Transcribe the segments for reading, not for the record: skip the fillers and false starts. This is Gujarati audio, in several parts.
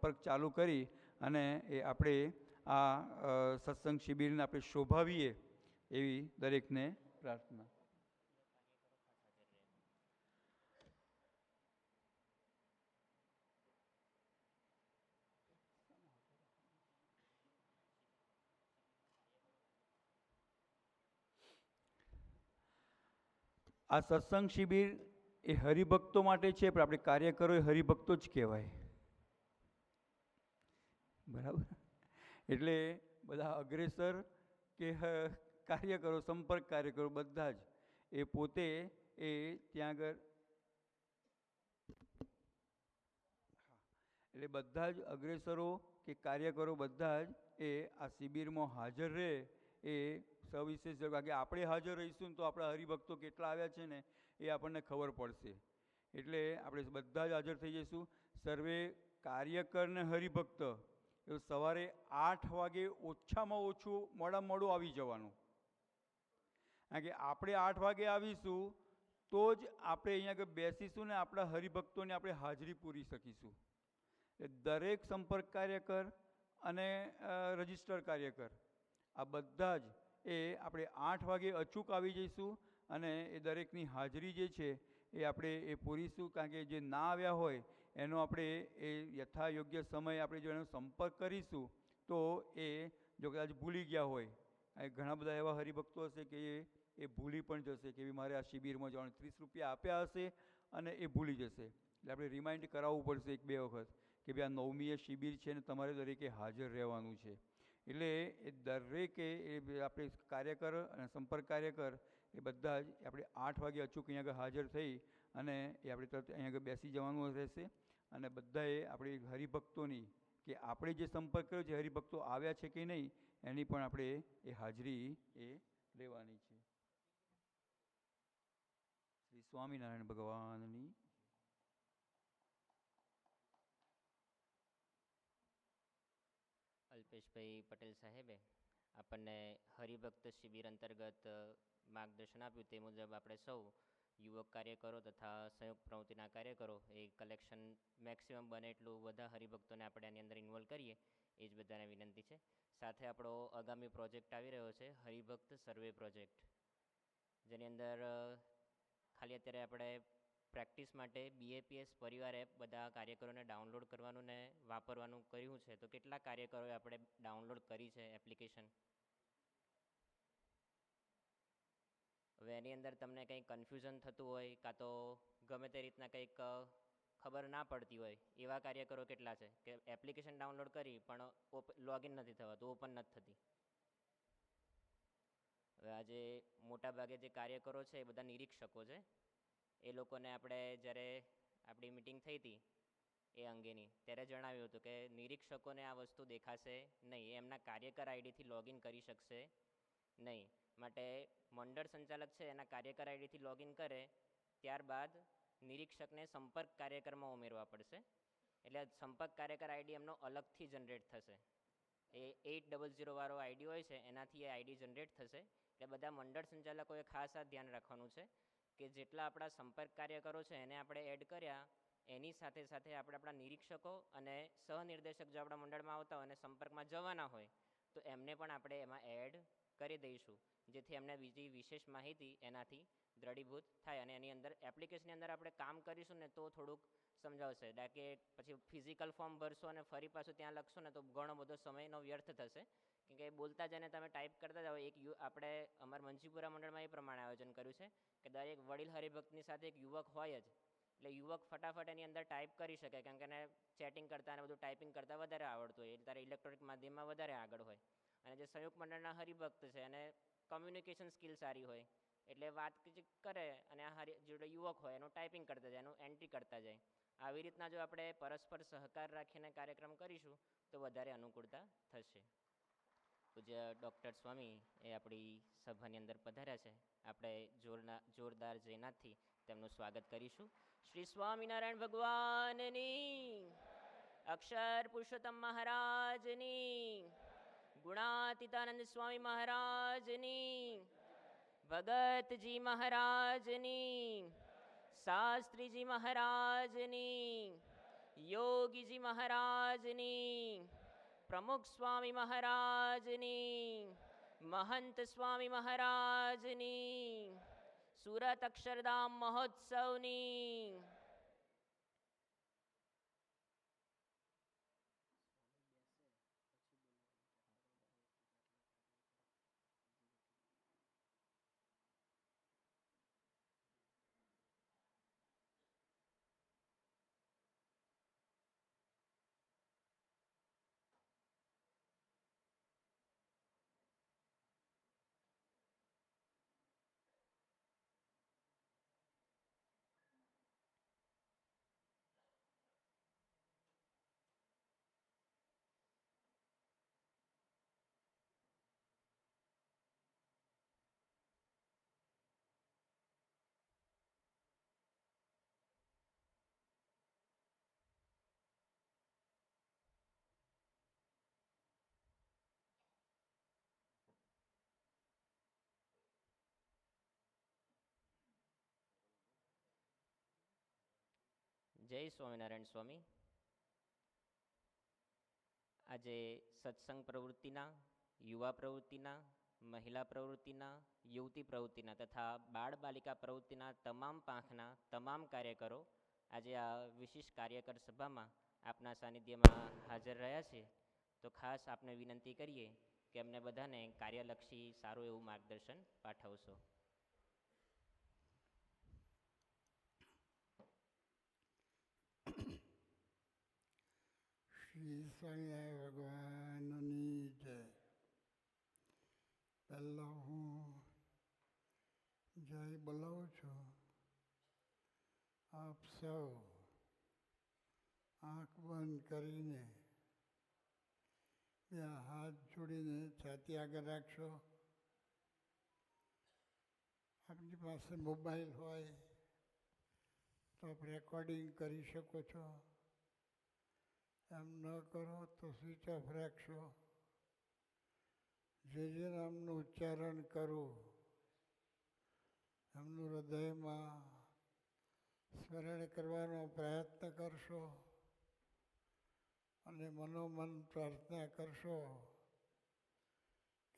સંપર્ક ચાલુ કરી અને એ આપણે આ સત્સંગ શિબિરને આપણે શોભાવીએ એવી દરેકને પ્રાર્થના. આ સત્સંગ શિબિર એ હરિભક્તો માટે છે, પણ આપણે કાર્યકરો એ હરિભક્તો જ કહેવાય. બરાબર. એટલે બધા અગ્રેસર કે કાર્યકરો, સંપર્ક કાર્યકરો બધા જ એ પોતે એ ત્યાં આગળ, એટલે બધા જ અગ્રેસરો કે કાર્યકરો બધા જ એ આ શિબિરમાં હાજર રહે એ સવિશેષ. કારણ કે આપણે હાજર રહીશું ને તો આપણા હરિભક્તો કેટલા આવ્યા છે ને એ આપણને ખબર પડશે. એટલે આપણે બધા જ હાજર થઈ જઈશું. સર્વે કાર્યકર ને હરિભક્ત એ સવારે 8 વાગે ઓછામાં ઓછું મોડામાં મોડું આવી જવાનું. કારણ કે આપણે 8 વાગે આવીશું તો જ આપણે અહીંયા આગળ બેસીશું ને આપણા હરિભક્તોને આપણે હાજરી પૂરી શકીશું. દરેક સંપર્ક કાર્યકર અને રજિસ્ટર કાર્યકર આ બધા જ એ આપણે 8 વાગે અચૂક આવી જઈશું અને એ દરેકની હાજરી જે છે એ આપણે એ પૂરીશું. કારણ કે જે ના આવ્યા હોય એનો આપણે એ યથા યોગ્ય સમય આપણે જો એનો સંપર્ક કરીશું તો એ જો કદાચ ભૂલી ગયા હોય, ઘણા બધા એવા હરિભક્તો હશે કે એ ભૂલી પણ જશે કે મારે આ શિબિરમાં જવાનું, 30 રૂપિયા આપ્યા હશે અને એ ભૂલી જશે. એટલે આપણે રિમાઇન્ડ કરાવવું પડશે 1-2 વખત કે ભાઈ આ 9મી શિબિર છે ને તમારે દરેકે હાજર રહેવાનું છે. એટલે એ દરેકે એ આપણે કાર્યકર અને સંપર્ક કાર્યકર એ બધા જ આપણે 8 વાગે અચૂક અહીંયા આગળ હાજર થઈ અને એ આપણે તરત અહીંયા આગળ બેસી જવાનું રહેશે. અને બધાએ આપણી હરિભક્તોની કે આપણે જે સંપર્ક કર્યો છે હરિભક્તો આવ્યા છે કે નહીં એની પણ આપણે એ હાજરી એ લેવાની છે. શ્રી સ્વામિનારાયણ ભગવાનની. અલ્પેશભાઈ પટેલ સાહેબે આપણને હરિભક્ત શિબિર અંતર્ગત માર્ગદર્શન આપ્યું. તે મુજબ આપણે સૌ યુવક કાર્યકરો તથા સંયુક્ત પ્રવૃત્તિના કાર્યકરો એ કલેક્શન મેક્સિમમ બને એટલું બધા હરિભક્તોને આપણે આની અંદર ઇન્વોલ્વ કરીએ એ જ બધાને વિનંતી છે. સાથે આપણો આગામી પ્રોજેક્ટ આવી રહ્યો છે હરિભક્ત સર્વે પ્રોજેક્ટ, જેની અંદર ખાલી અત્યારે આપણે પ્રેક્ટિસ માટે BAPS પરિવાર એપ બધા કાર્યકરોને ડાઉનલોડ કરવાનું ને વાપરવાનું કર્યું છે. તો કેટલા કાર્યકરોએ આપણે ડાઉનલોડ કરી છે એપ્લિકેશન? હવે એની અંદર તમને કંઈક કન્ફ્યુઝન થતું હોય કાં તો ગમે તે રીતના કંઈક ખબર ના પડતી હોય એવા કાર્યકરો કેટલા છે કે એપ્લિકેશન ડાઉનલોડ કરી પણ લોગિન નથી થવાતું, ઓપન નથી થતી? હવે આજે મોટાભાગે જે કાર્યકરો છે એ બધા નિરીક્ષકો છે. એ લોકોને આપણે જ્યારે આપણી મિટિંગ થઈ હતી એ અંગેની ત્યારે જણાવ્યું હતું કે નિરીક્ષકોને આ વસ્તુ દેખાશે નહીં, એમના કાર્યકર આઈડીથી લોગિન કરી શકશે નહીં. માટે મંડળ સંચાલક છે એના કાર્યકર આઈડીથી લોગિન કરે ત્યારબાદ નિરીક્ષકને સંપર્ક કાર્યકરમાં ઉમેરવા પડશે. એટલે સંપર્ક કાર્યકર આઈડી એમનો અલગથી જનરેટ થશે. એ 800 વાળો આઈડી હોય છે એનાથી એ આઈડી જનરેટ થશે. એટલે બધા મંડળ સંચાલકોએ ખાસ આ ધ્યાન રાખવાનું છે કે જેટલા આપણા સંપર્ક કાર્યકરો છે એને આપણે એડ કર્યા એની સાથે સાથે આપણે આપણા નિરીક્ષકો અને સહનિર્દેશક જો આપણા મંડળમાં આવતા હોય અને સંપર્કમાં જવાના હોય તો એમને પણ આપણે એમાં એડ કરી દઈશું, જેથી એમને બીજી વિશેષ માહિતી એનાથી દ્રઢીભૂત થાય. અને એની અંદર એપ્લિકેશનની અંદર આપણે કામ કરીશું ને તો થોડુંક સમજાવશે. કે પછી ફિઝિકલ ફોર્મ ભરશો અને ફરી પાછું ત્યાં લખશો ને તો ઘણો બધો સમયનો વ્યર્થ થશે. કેમ કે બોલતા જઈને તમે ટાઈપ કરતા જાઓ. આપણે અમારા મંજીપુરા મંડળમાં એ પ્રમાણે આયોજન કર્યું છે કે દરેક વડીલ હરિભક્તની સાથે એક યુવક હોય જ, એટલે યુવક ફટાફટ એની અંદર ટાઈપ કરી શકે. કારણ કે એને ચેટિંગ કરતાં અને બધું ટાઈપિંગ કરતાં વધારે આવડતું હોય, એટલે તારે ઇલેક્ટ્રોનિક માધ્યમમાં વધારે આગળ હોય. અને જે સંયુક્ત મંડળના હરિભક્ત છે એને કમ્યુનિકેશન સ્કિલ સારી હોય, એટલે વાત કરે અને આ જોડે યુવક હોય એનું ટાઈપિંગ કરતા જાય, એનું એન્ટ્રી કરતા જાય. આવી રીતના જો આપણે પરસ્પર સહકાર રાખીને કાર્યક્રમ કરીશું તો વધારે અનુકૂળતા થશે. પૂજ્ય ડૉક્ટર સ્વામી એ આપણી સભાની અંદર પધાર્યા છે. આપણે જોરદાર જયનાથથી તેમનું સ્વાગત કરીશું. શ્રી સ્વામિનારાયણ ભગવાનની, અક્ષર પુરુષોત્તમ મહારાજની, ગુણાતીતાનંદ સ્વામી મહારાજની, ભગતજી મહારાજની, શાસ્ત્રીજી મહારાજની, યોગીજી મહારાજની, પ્રમુખ સ્વામી મહારાજની, મહંત સ્વામી મહારાજની, સુરત અક્ષરધામ મહોત્સવની. જય સ્વામિનારાયણ સ્વામી. આજે સત્સંગ પ્રવૃત્તિના, યુવા પ્રવૃત્તિના, મહિલા પ્રવૃત્તિના, યુવતી પ્રવૃત્તિના તથા બાળ બાલિકા પ્રવૃત્તિના તમામ પાંખના તમામ કાર્યકરો આજે આ વિશિષ્ટ કાર્યકર સભામાં આપના સાનિધ્યમાં હાજર રહ્યા છે. તો ખાસ આપને વિનંતી કરીએ કે અમને બધાને કાર્યલક્ષી સારું એવું માર્ગદર્શન પાઠવશો. શ્રી સ્વામિનારાયણ ભગવાનની જય. પહેલાં હું જય બોલાવું છું. આપ સૌ આંખ બંધ કરીને બે હાથ જોડીને છાતી આગળ રાખશો. આપની પાસે મોબાઈલ હોય તો આપ રેકોર્ડિંગ કરી શકો છો. એમ ન કરો તો સ્વિચ ઓફ રાખશો. જે નામનું ઉચ્ચારણ કરું એમનું હૃદયમાં સ્મરણ કરવાનો પ્રયત્ન કરશો અને મનોમન પ્રાર્થના કરશો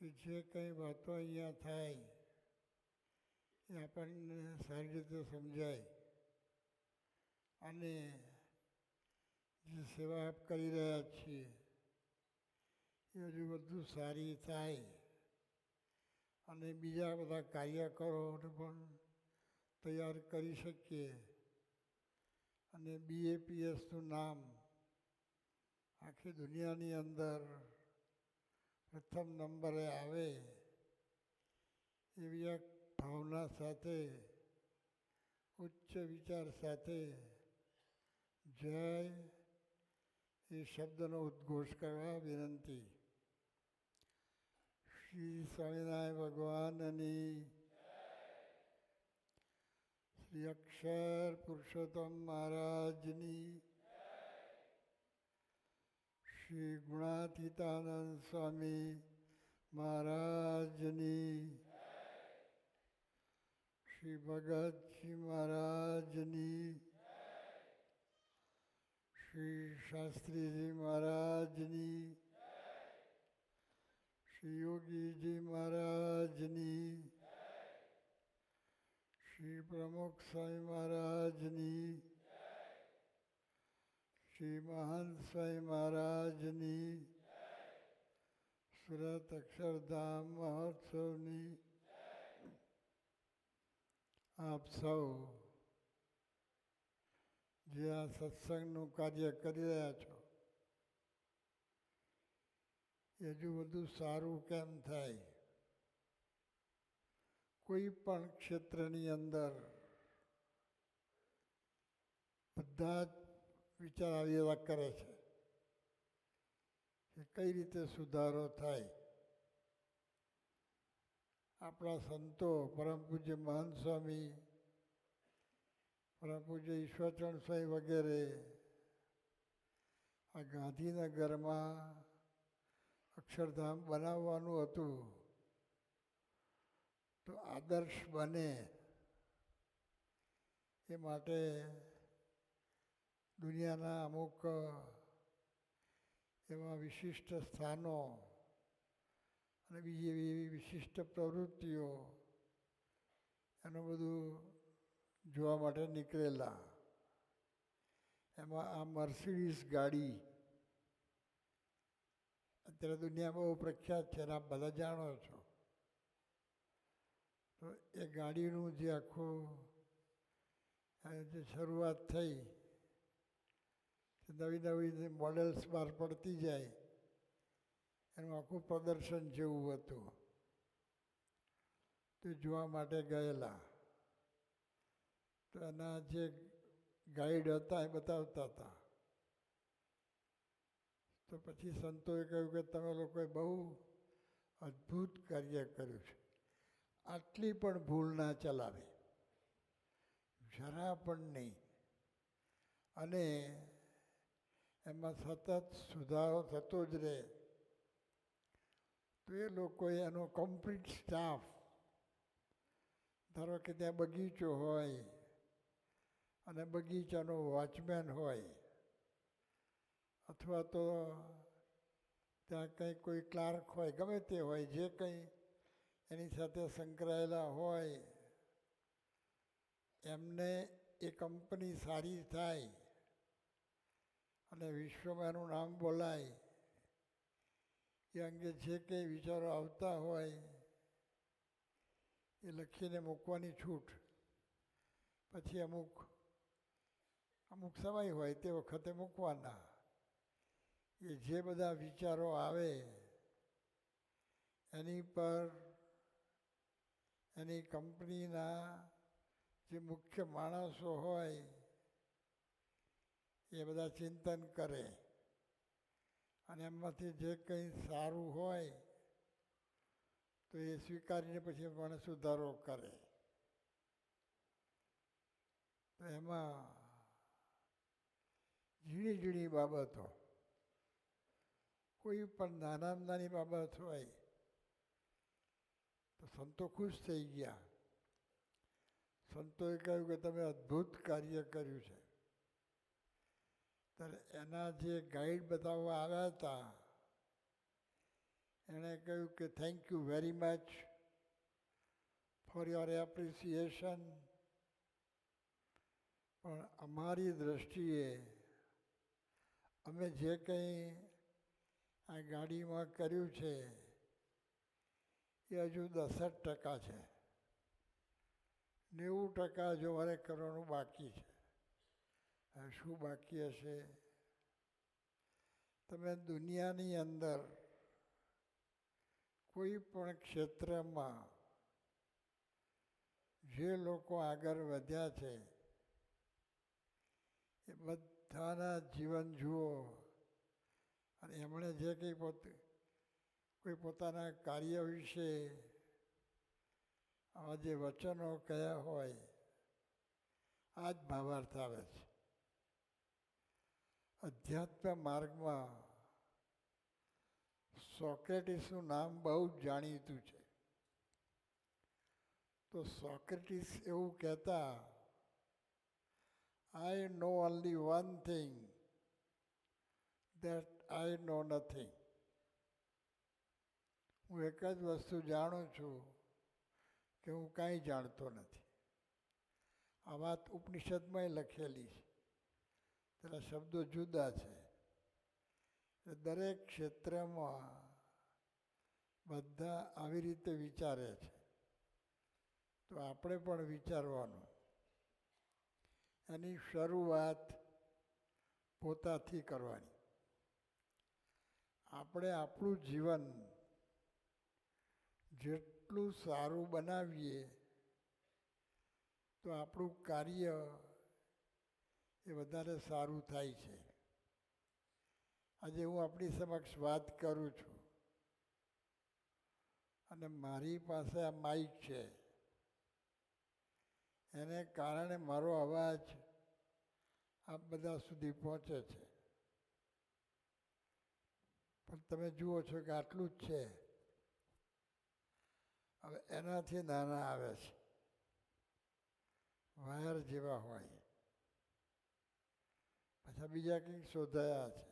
કે જે કંઈ વાતો અહીંયા થાય એ આપણને સારી રીતે સમજાય અને જે સેવા આપ કરી રહ્યા છીએ એ હજુ વધુ સારી થાય અને બીજા બધા કાર્યકરોને પણ તૈયાર કરી શકીએ અને BAPSનું નામ આખી દુનિયાની અંદર પ્રથમ નંબરે આવે એવી એક ભાવના સાથે, ઉચ્ચ વિચાર સાથે જય એ શબ્દનો ઉદ્ઘોષ કરવા વિનંતી. શ્રી સ્વામિનારાયણ ભગવાનની, શ્રી અક્ષર પુરુષોત્તમ મહારાજની, શ્રી ગુણાતીતાનંદ સ્વામી મહારાજની, શ્રી ભગતજી મહારાજની, શ્રી શાસ્ત્રીજી મહારાજની, શ્રી યોગીજી મહારાજની, શ્રી પ્રમુખ સ્વામી મહારાજની, શ્રી મહંત સ્વામી મહારાજની, સુરત અક્ષરધામ મહોત્સવની આપ સૌ જે આ સત્સંગનું કાર્ય કરી રહ્યા છો એ હજુ વધુ સારું કેમ થાય. કોઈ પણ ક્ષેત્રની અંદર બધા જ વિચાર આવ્યા કરે છે કે કઈ રીતે સુધારો થાય. આપણા સંતો પરમ પૂજ્ય મહંત સ્વામી, પરમ પૂજ્ય ઈશ્વરચંદ્ર સ્વામી વગેરે આ ગાંધીનગરમાં અક્ષરધામ બનાવવાનું હતું તો આદર્શ બને એ માટે દુનિયાના અમુક એવા વિશિષ્ટ સ્થાનો અને બીજી એવી વિશિષ્ટ પ્રવૃત્તિઓ એનું બધું જોવા માટે નીકળેલા. એમાં આ મર્સિડીઝ ગાડી અત્યારે દુનિયામાં બહુ પ્રખ્યાત છે અને આપ બધા જાણો છો. તો એ ગાડીનું જે આખું જે શરૂઆત થઈ, નવી નવી મોડેલ્સ બહાર પડતી જાય, એનું આખું પ્રદર્શન જેવું હતું. તે જોવા માટે ગયેલા. તો એના જે ગાઈડ હતા એ બતાવતા હતા. તો પછી સંતોએ કહ્યું કે તમે લોકોએ બહુ અદ્ભુત કાર્ય કર્યું છે. આટલી પણ ભૂલ ના ચલાવે, જરા પણ નહીં. અને એમાં સતત સુધારો થતો જ રહે. તો એ લોકોએ એનો કમ્પ્લીટ સ્ટાફ, ધારો કે ત્યાં બગીચો હોય અને બગીચાનો વોચમેન હોય, અથવા તો ત્યાં કંઈ કોઈ ક્લાર્ક હોય, ગમે તે હોય, જે કંઈ એની સાથે સંકળાયેલા હોય, એમને એ કંપની સારી થાય અને વિશ્વમાં એનું નામ બોલાય એ અંગે જે કંઈ વિચારો આવતા હોય એ લખીને મૂકવાની છૂટ. પછી અમુક સમય હોય તે વખતે મૂકવાના. એ જે બધા વિચારો આવે એની પર એની કંપનીના જે મુખ્ય માણસો હોય એ બધા ચિંતન કરે અને એમાંથી જે કંઈ સારું હોય તો એ સ્વીકારીને પછી પણ સુધારો કરે. તો એમાં ઝીણી ઝીણી બાબતો, કોઈ પણ નાનામાં નાની બાબત હોય તો સંતો ખુશ થઈ ગયા. સંતોએ કહ્યું કે તમે અદ્ભુત કાર્ય કર્યું છે. ત્યારે એના જે ગાઈડ બતાવવા આવ્યા હતા એણે કહ્યું કે thank you very much for your appreciation, પણ અમારી દૃષ્ટિએ અમે જે કંઈ આ ગાડીમાં કર્યું છે એ હજુ 10% છે. 90% જો મારે કરવાનું બાકી છે. હવે શું બાકી હશે? તમે દુનિયાની અંદર કોઈ પણ ક્ષેત્રમાં જે લોકો આગળ વધ્યા છે એ બધાના જીવન જુઓ અને એમણે જે કંઈ કોઈ પોતાના કાર્ય વિશે આવા જે વચનો કયા હોય આ જ ભાવાર્થ આવે છે. અધ્યાત્મ માર્ગમાં સોક્રેટિસનું નામ બહુ જ જાણીતું છે. તો સોક્રેટિસ એવું કહેતા, I know only one thing, that I know nothing. હું એક જ વસ્તુ જાણું છું કે હું કાંઈ જાણતો નથી. આ વાત ઉપનિષદમાંય લખેલી છે. તેના શબ્દો જુદા છે. દરેક ક્ષેત્રમાં બધા આવી રીતે વિચારે છે. તો આપણે પણ વિચારવાનું. એની શરૂઆત પોતાથી કરવાની. આપણે આપણું જીવન જેટલું સારું બનાવીએ તો આપણું કાર્ય એ વધારે સારું થાય છે. આજે હું આપણી સમક્ષ વાત કરું છું અને મારી પાસે આ માઇક છે, એને કારણે મારો અવાજ આપ બધા સુધી પહોંચે છે. પણ તમે જુઓ છો કે આટલું જ છે. હવે એનાથી નાના આવે છે, વાયર જેવા હોય, પાછા બીજા કંઈક શોધાયા છે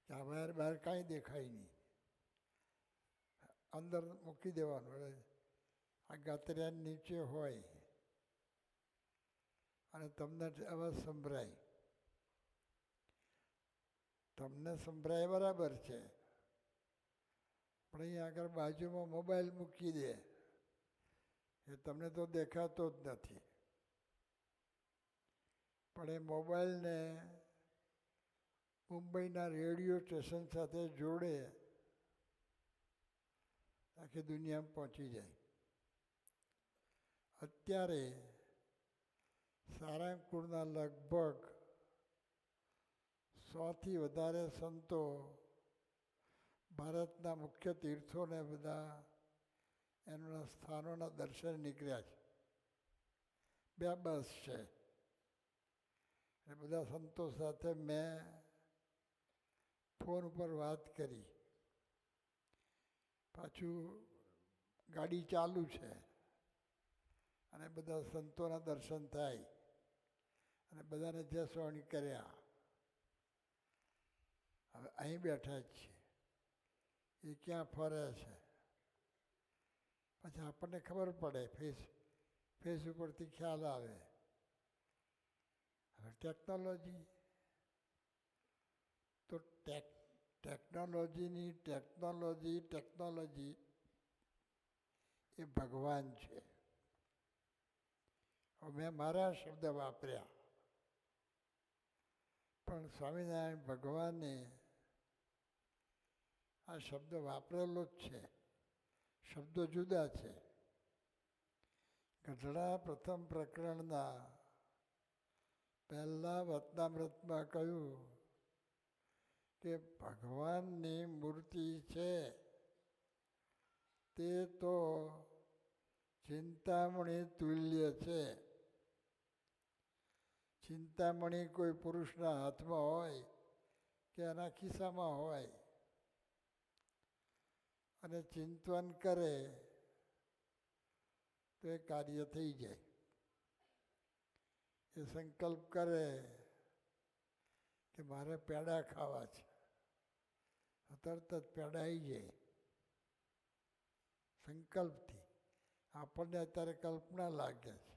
કે આ બહાર બહાર કાંઈ દેખાય નહીં, અંદર મૂકી દેવાનું, એટલે આ ગાતરિયા નીચે હોય અને તમને અવાજ સંભળાય. તમને સંભળાય બરાબર છે, પણ અહીંયા આગળ બાજુમાં મોબાઈલ મૂકી દે એ તમને તો દેખાતો જ નથી. પણ એ મોબાઈલને મુંબઈના રેડિયો સ્ટેશન સાથે જોડે આખી દુનિયામાં પહોંચી જાય. અત્યારે સારંગપુરના લગભગ 100થી વધારે સંતો ભારતના મુખ્ય તીર્થોને બધા એમના સ્થાનોના દર્શન નીકળ્યા છે. 2 બસ છે. એ બધા સંતો સાથે મેં ફોન ઉપર વાત કરી. પાછું ગાડી ચાલુ છે અને બધા સંતોના દર્શન થાય અને બધાને જય સ્વામી કર્યા. હવે અહીં બેઠા જ છીએ, એ ક્યાં ફરે છે, પછી આપણને ખબર પડે, ફેસ ઉપરથી ખ્યાલ આવે. હવે ટેકનોલોજી તો ટેકનોલોજી એ ભગવાન છે. હવે મેં મારા શબ્દ વાપર્યા, પણ સ્વામિનારાયણ ભગવાને આ શબ્દ વાપરેલો જ છે. શબ્દો જુદા છે. ગઢડા પ્રથમ પ્રકરણના પહેલા વચનામૃતમાં કહ્યું કે ભગવાનની મૂર્તિ છે તે તો ચિંતામણી તુલ્ય છે. ચિંતામણી કોઈ પુરુષના હાથમાં હોય કે એના ખિસ્સામાં હોય અને ચિંતન કરે તો એ કાર્ય થઈ જાય. એ સંકલ્પ કરે કે મારે પેડા ખાવા છે, તરત જ પેડા આવી જાય સંકલ્પથી. આપણને અત્યારે કલ્પના લાગે છે,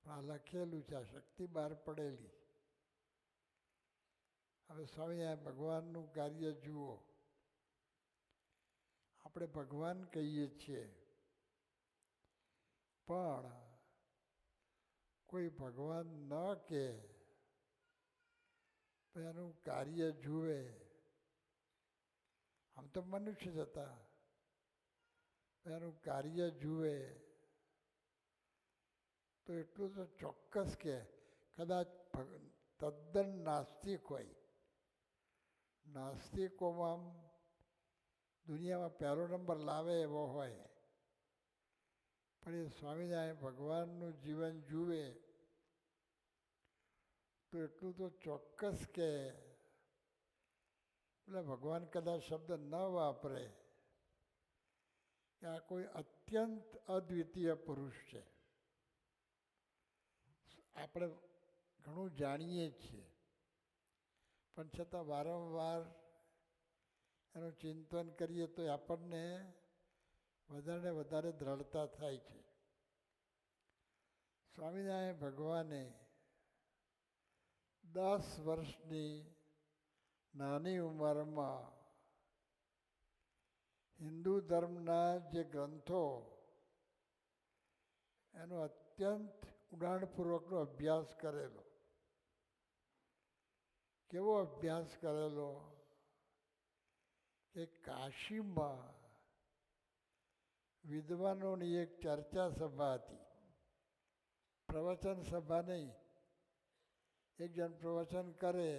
પણ આ લખેલું છે, આ શક્તિ બહાર પડેલી. હવે સ્વામિનારાયણ ભગવાનનું કાર્ય જુઓ. આપણે ભગવાન કહીએ છીએ, પણ કોઈ ભગવાન ન કહે તો એનું કાર્ય જુએ. આમ તો મનુષ્ય જ હતા, એનું કાર્ય જુએ તો એટલું તો ચોક્કસ કે કદાચ તદ્દન નાસ્તિક હોય. નાસ્તિકોમાં દુનિયામાં પહેલો નંબર લાવે એવો હોય, પણ એ સ્વામિનારાયણ ભગવાનનું જીવન જુએ તો એટલું તો ચોક્કસ કે એટલે ભગવાન કદાચ શબ્દ ન વાપરે કે આ કોઈ અત્યંત અદ્વિતીય પુરુષ છે. આપણે ઘણું જાણીએ છીએ, પણ છતાં વારંવાર એનું ચિંતન કરીએ તો આપણને વધારે ને વધારે દ્રઢતા થાય છે. સ્વામિનારાયણ ભગવાને 10 વર્ષની નાની ઉંમરમાં હિન્દુ ધર્મના જે ગ્રંથો એનો અત્યંત ઊંડાણપૂર્વકનો અભ્યાસ કરેલો. કેવો અભ્યાસ કરેલો કે કાશીમાં વિદ્વાનોની એક ચર્ચા સભા હતી. પ્રવચન સભા નહીં, એક જણ પ્રવચન કરે,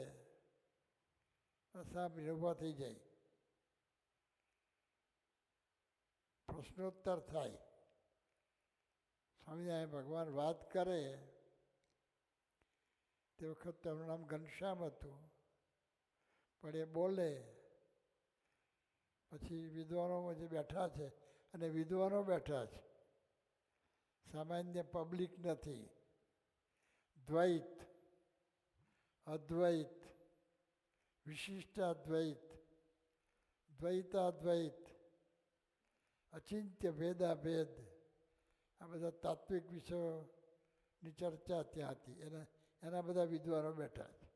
સાંભળીને ઊભા થઈ જાય, પ્રશ્નોત્તર થાય. સ્વામિનારાયણ ભગવાન વાત કરે તે વખત તેમનું નામ ઘનશ્યામ હતું, પણ એ બોલે પછી વિદ્વાનોમાં જે બેઠા છે, અને વિદ્વાનો બેઠા છે, સામાન્ય પબ્લિક નથી, દ્વૈત અદ્વૈત, વિશિષ્ટાદ્વૈત, દ્વૈતાદ્વૈત, અચિંત્ય ભેદાભેદ, આ બધા તાત્વિક વિષયોની ચર્ચા ત્યાં હતી. એના બધા વિદ્વાનો બેઠા છે.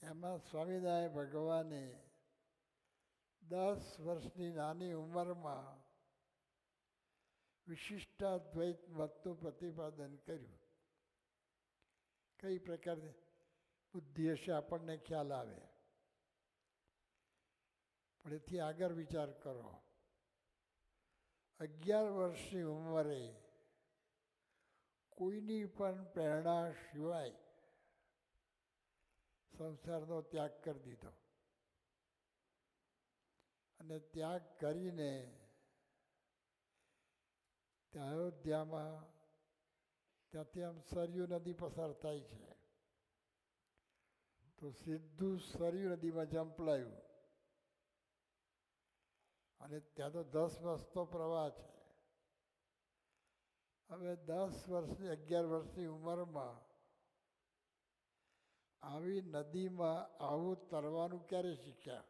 એમાં સ્વામિનારાયણ ભગવાને 10 વર્ષની નાની ઉંમરમાં વિશિષ્ટાદ્વૈત મતનું પ્રતિપાદન કર્યું. કઈ પ્રકારની બુદ્ધિ હશે આપણને ખ્યાલ આવે, પણ એથી આગળ વિચાર કરો. 11 વર્ષની ઉંમરે કોઈની પણ પ્રેરણા સિવાય સંસારનો ત્યાગ કરી દીધો અને ત્યાગ કરીને ત્યાં અયોધ્યામાં ત્યાંથી આમ સરયુ નદી પસાર થાય છે તો સીધું સરયુ નદીમાં ઝંપલાયું અને ત્યાં તો 10 વર્ષનો પ્રવાહ છે. હવે 11 વર્ષની ઉંમરમાં આવી નદીમાં આવું તરવાનું ક્યારે શીખ્યા?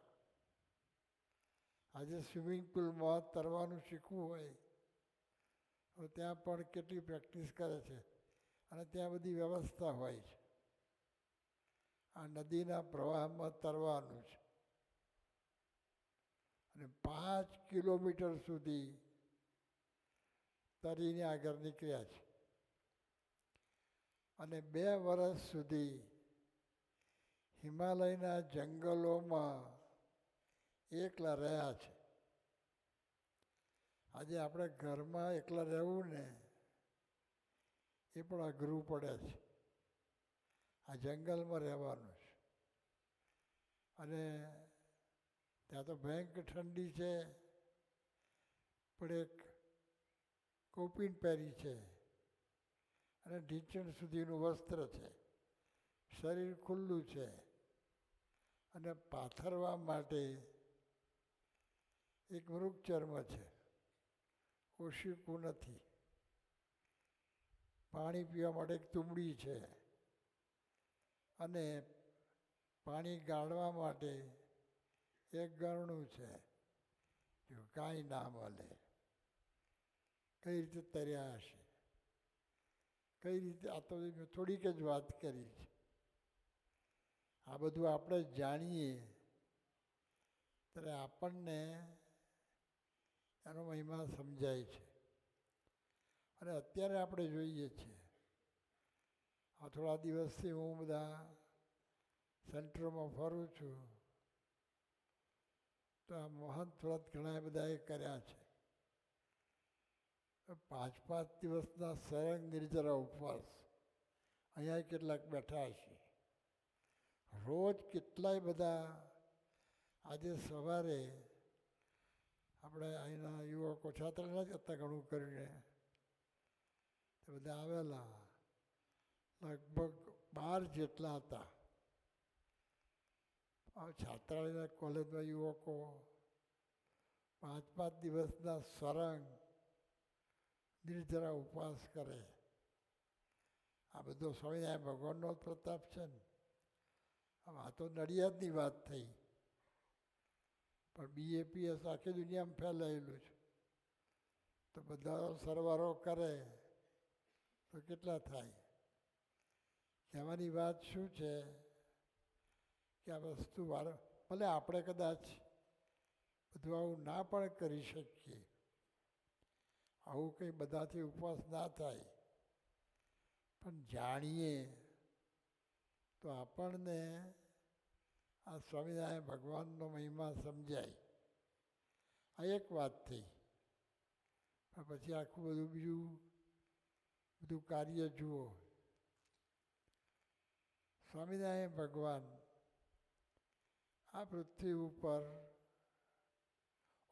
આજે સ્વિમિંગ પુલમાં તરવાનું શીખવું હોય તો ત્યાં પણ કેટલી પ્રેક્ટિસ કરે છે અને ત્યાં બધી વ્યવસ્થા હોય છે. આ નદીના પ્રવાહમાં તરવાનું છે અને 5 કિલોમીટર સુધી તરીને આગળ નીકળ્યા છે અને 2 વર્ષ સુધી હિમાલયના જંગલોમાં એકલા રહ્યા છે. આજે આપણે ઘરમાં એકલા રહેવું ને એ પણ અઘરું પડે છે. આ જંગલમાં રહેવાનું છે અને ત્યાં તો ભયંકર ઠંડી છે, પણ એક કૌપીન પહેરી છે અને ઢીંચણ સુધીનું વસ્ત્ર છે, શરીર ખુલ્લું છે અને પાથરવા માટે એક મૃગચર્મ છે, ઓશીકું નથી. પાણી પીવા માટે એક તુંબડી છે અને પાણી ગાળવા માટે એક ગરણું છે. જો કાંઈ ના મળે, કઈ રીતે તર્યા હશે, કઈ રીતે? આ તો મેં થોડીક જ વાત કરી છે. આ બધું આપણે જાણીએ ત્યારે આપણને એનો મહિમા સમજાય છે. અને અત્યારે આપણે જોઈએ છીએ, આ થોડા દિવસથી હું બધા સેન્ટરોમાં ફરું છું તો આ મહંત વ્રત ઘણા બધાએ કર્યા છે. 5-5 દિવસના સરંગ નિર્જરા ઉપવાસ, અહીંયા કેટલાક બેઠા છે. રોજ કેટલાય બધા, આજે સવારે આપણે અહીંના યુવકો છાત્ર નથી કરતા ઘણું કરીને તે બધા આવેલા, લગભગ 12 જેટલા હતા. છાત્રાલયના કોલેજના યુવકો 5-5 દિવસના સરંગ નિર્જરા ઉપવાસ કરે. આ બધો સ્વામિનારાયણ ભગવાનનો પ્રતાપ છે ને. હવે આ તો નડિયાદની વાત થઈ, પણ BAPS આખી દુનિયામાં ફેલાયેલું છે તો બધા સરવારો કરે તો કેટલા થાય? કહેવાની વાત શું છે કે આ વસ્તુ ભલે આપણે કદાચ બધું આવું ના પણ કરી શકીએ, આવું કંઈ બધાથી ઉપવાસ ના થાય, પણ જાણીએ તો આપણને આ સ્વામિનારાયણ ભગવાનનો મહિમા સમજાય. આ એક વાત થઈ. પણ પછી આખું બધું કાર્ય જુઓ. સ્વામિનારાયણ ભગવાન આ પૃથ્વી ઉપર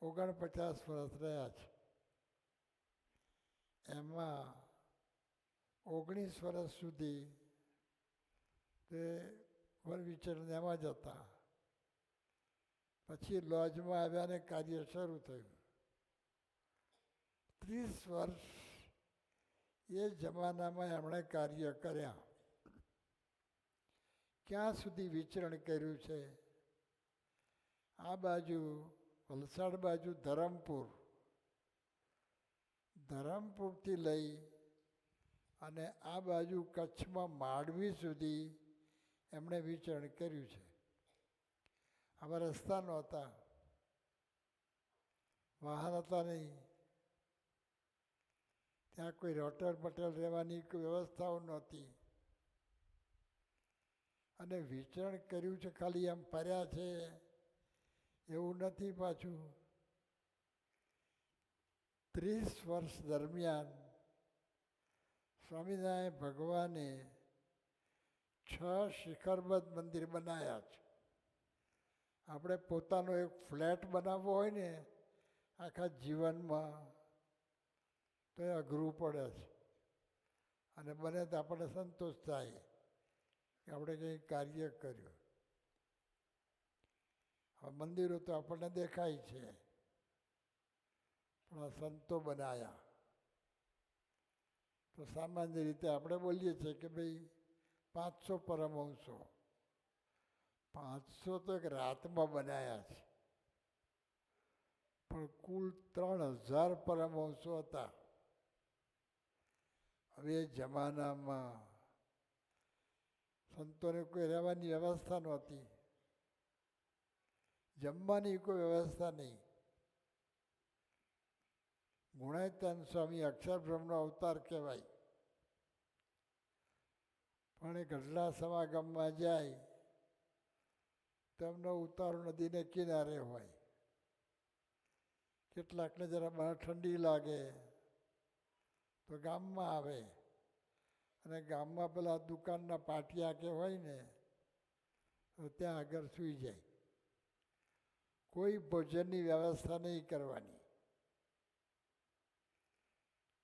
49 વર્ષ રહ્યા છે. એમાં 19 વર્ષ સુધી તે વન વિચરણ એમાં જ હતા. પછી લોજમાં આવ્યા ને કાર્ય શરૂ થયું. 30 વર્ષ એ જમાનામાં એમણે કાર્ય કર્યા. ક્યાં સુધી વિચરણ કર્યું છે. આ બાજુ વલસાડ બાજુ ધરમપુરથી લઈ અને આ બાજુ કચ્છમાં માંડવી સુધી એમણે વિચરણ કર્યું છે. આવા રસ્તા નહોતા, વાહન હતા નહીં, ત્યાં કોઈ રોટર પટેલ રહેવાની કોઈ વ્યવસ્થાઓ નહોતી. અને વિચરણ કર્યું છે ખાલી એમ ફર્યા છે એવું નથી. પાછું 30 વર્ષ દરમિયાન સ્વામિનારાયણ ભગવાને 6 શિખરબદ્ધ મંદિર બનાવ્યા છે. આપણે પોતાનો એક ફ્લેટ બનાવવો હોય ને આખા જીવનમાં તો એ અઘરું પડે છે. અને બને તો આપણને સંતોષ થાય કે આપણે કંઈ કાર્ય કર્યું. હવે મંદિરો તો આપણને દેખાય છે, પણ આ સંતો બનાવ્યા. તો સામાન્ય રીતે આપણે બોલીએ છીએ કે ભાઈ 500 પરમહંસો, 500 તો એક રાતમાં બનાવ્યા છે, પણ કુલ 3000 પરમહંસો હતા. હવે એ જમાનામાં સંતોને કોઈ રહેવાની વ્યવસ્થા નહોતી, જમવાની કોઈ વ્યવસ્થા નહીં. ગુણાયતન સ્વામી અક્ષરબ્રહ્મનો અવતાર કહેવાય, પણ એ ગઢડા સમાગમમાં જાય તો એમનો ઉતારો નદીને કિનારે હોય. કેટલાકને જરા બહાર ઠંડી લાગે તો ગામમાં આવે અને ગામમાં પેલા દુકાનના પાટિયા કે હોય ને તો ત્યાં આગળ સૂઈ જાય. કોઈ ભોજનની વ્યવસ્થા નહીં કરવાની,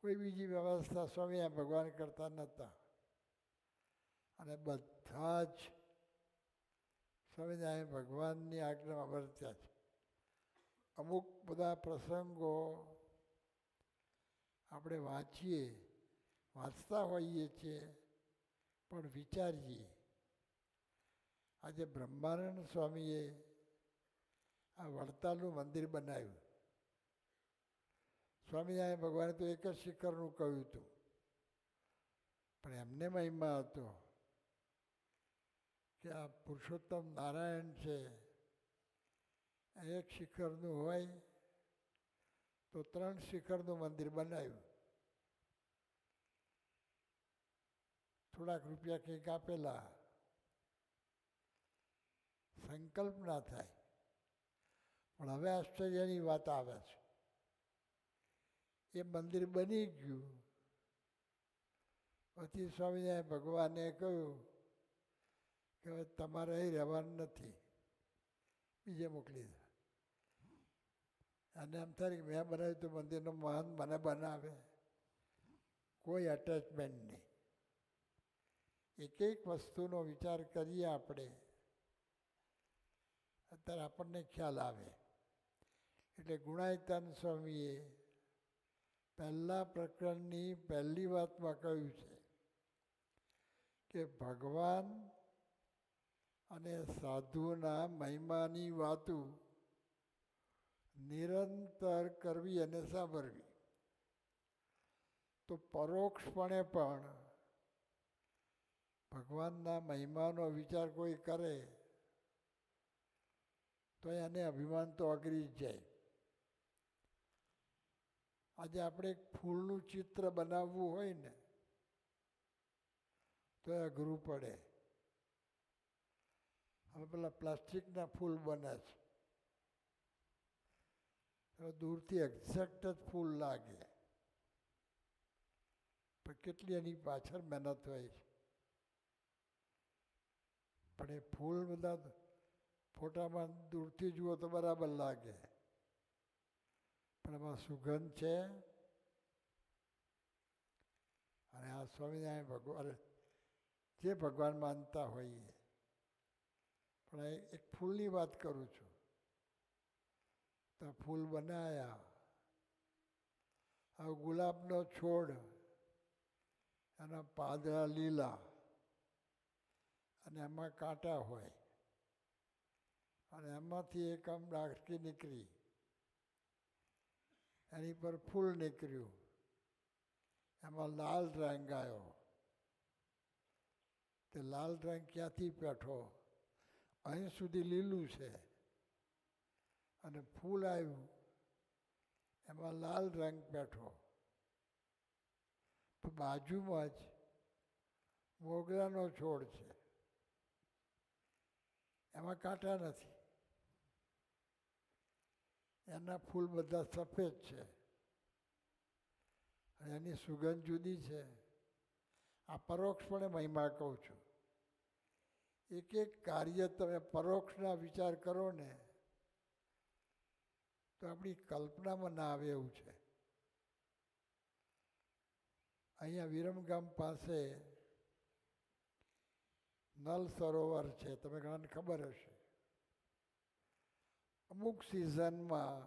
કોઈ બીજી વ્યવસ્થા સ્વામિનારાયણ ભગવાન કરતા નહોતા. અને બધા જ સ્વામિનારાયણ ભગવાનની આજ્ઞામાં વર્ત્યા છે. અમુક બધા પ્રસંગો આપણે વાંચતા હોઈએ છીએ, પણ વિચારીએ. આજે બ્રહ્માનંદ સ્વામીએ આ વડતાલનું મંદિર બનાવ્યું. સ્વામિનારાયણ ભગવાને તો એક જ શિખરનું કહ્યું હતું, પણ એમને મહિમા હતો કે આ પુરુષોત્તમ નારાયણ છે, એક શિખરનું હોય તો 3 શિખરનું મંદિર બનાવ્યું. થોડાક રૂપિયા કંઈક આપેલા, સંકલ્પ ના થાય. પણ હવે આશ્ચર્યની વાત આવે છે, એ મંદિર બની ગયું. પછી સ્વામિનારાયણ ભગવાને કહ્યું કે હવે તમારે અહીં રહેવાનું નથી, બીજે મોકલી દે. અને એમ થાય કે મેં બનાવ્યું તો મંદિરનો મહાન મને બનાવે, કોઈ અટેચમેન્ટ નહીં. એક એક વસ્તુનો વિચાર કરીએ આપણે, અત્યારે આપણને ખ્યાલ આવે. એટલે ગુણાયતન સ્વામીએ પહેલા પ્રકરણની પહેલી વાતમાં કહ્યું છે કે ભગવાન અને સાધુના મહિમાની વાતો નિરંતર કરવી અને સાંભળવી. તો પરોક્ષપણે પણ ભગવાનના મહિમાનો વિચાર કોઈ કરે તો એને અભિમાન તો અઘરી જ જાય. આજે આપણે એક ફૂલનું ચિત્ર બનાવવું હોય ને તો એ અઘરું પડે. હવે પેલા પ્લાસ્ટિકના ફૂલ બને છે, હવે દૂરથી એક્ઝેક્ટ જ ફૂલ લાગે, પણ કેટલી એની પાછળ મહેનત હોય છે. પણ એ ફૂલ બધા ફોટામાં દૂરથી જુઓ તો બરાબર લાગે, પણ એમાં સુગંધ છે. અને આ સ્વામિનારાયણ ભગવાન જે ભગવાન માનતા હોઈએ, પણ એક ફૂલની વાત કરું છું. તો ફૂલ બનાવ્યા, હવે ગુલાબનો છોડ, એના પાંદડા લીલા અને એમાં કાંટા હોય અને એમાંથી એક આમ ડાળખી નીકળી, એની પર ફૂલ નીકળ્યું, એમાં લાલ રંગ આવ્યો. તે લાલ રંગ ક્યાંથી બેઠો? અહીં સુધી લીલું છે અને ફૂલ આવ્યું એમાં લાલ રંગ બેઠો. તો બાજુમાં જ મોગરાનો છોડ છે, એમાં કાંટા નથી, એના ફૂલ બધા સફેદ છે અને એની સુગંધ જુદી છે. આ પરોક્ષપણે મહિમા કહું છું. એક એક કાર્ય તમે પરોક્ષના વિચાર કરો ને તો આપણી કલ્પનામાં ના આવે એવું છે. અહીંયા વિરમગામ પાસે નલ સરોવર છે, તમે ઘણાને ખબર હશે. અમુક સિઝનમાં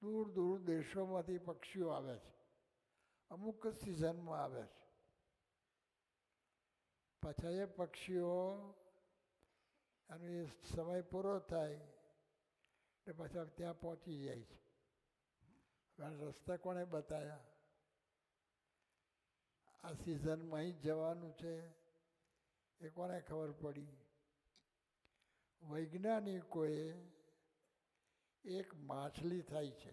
દૂર દૂર દેશોમાંથી પક્ષીઓ આવે છે, અમુક જ સિઝનમાં આવે છે. પાછા એ પક્ષીઓ એનો એ સમય પૂરો થાય એટલે પાછા ત્યાં પહોંચી જાય છે. રસ્તા કોણે બતાવ્યા? આ સિઝનમાં અહીં જવાનું છે એ કોને ખબર પડી? વૈજ્ઞાનિકોએ એક માછલી થાય છે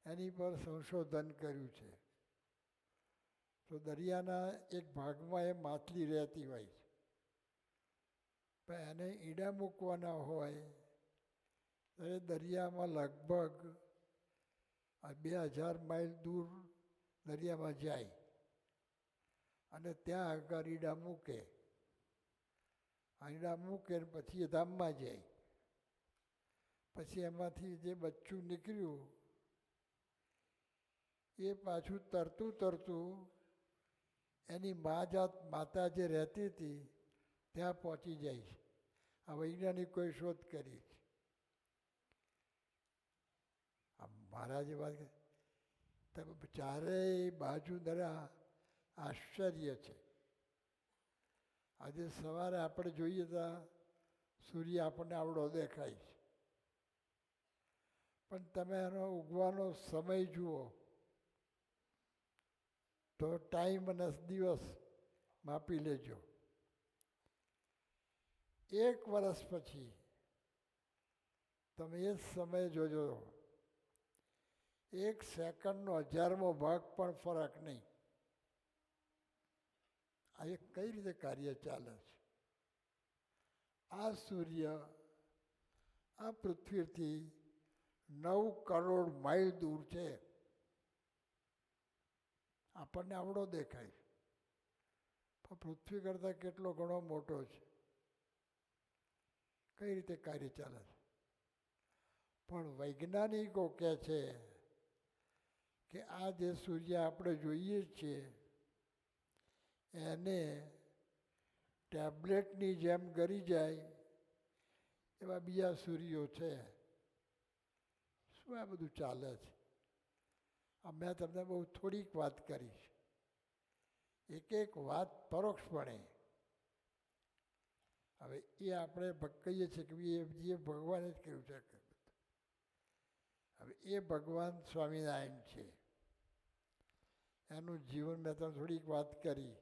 એની પર સંશોધન કર્યું છે. તો દરિયાના એક ભાગમાં એ માછલી રહેતી હોય છે, પણ એને ઈંડા મૂકવાના હોય ત્યારે દરિયામાં લગભગ 2000 માઇલ દૂર દરિયામાં જાય અને ત્યાં આગળ ઈંડા મૂકે. ઈંડા મૂકે ને પછી એ ધામમાં જાય. પછી એમાંથી જે બચ્ચું નીકળ્યું એ પાછું તરતું તરતું એની માતા જે રહેતી હતી ત્યાં પહોંચી જાય છે. આ વૈજ્ઞાનિકોએ શોધ કરી છે. આ મારા જે વાત ચારેય બાજુ દરા આશ્ચર્ય છે. આજે સવારે આપણે જોઈએ તો સૂર્ય આપણને આવડો દેખાય છે, પણ તમે એનો ઉગવાનો સમય જુઓ તો ટાઈમ અને દિવસ માપી લેજો. 1 વર્ષ પછી તમે એ જ સમય જોજો, 1 સેકન્ડનો 1000મો ભાગ પણ ફરક નહીં. આ એક કઈ રીતે કાર્ય ચાલે છે? આ સૂર્ય આ પૃથ્વીથી 9 કરોડ માઇલ દૂર છે. આપણને આવડો દેખાય પણ પૃથ્વી કરતાં કેટલો ઘણો મોટો છે. કઈ રીતે કાર્ય ચાલે છે? પણ વૈજ્ઞાનિકો કહે છે કે આ જે સૂર્ય આપણે જોઈએ છીએ એને ટેબ્લેટની જેમ ગળી જાય એવા બીજા સૂર્યો છે. શું આ બધું ચાલે છે? મેં તમને બહુ થોડીક વાત કરી છે, એક એક વાત પરોક્ષપણે. હવે એ આપણે કહીએ છીએ કે એ ભગવાને જ કહ્યું છે. હવે એ ભગવાન સ્વામિનારાયણ છે, એનું જીવન મેં તમને થોડીક વાત કરી,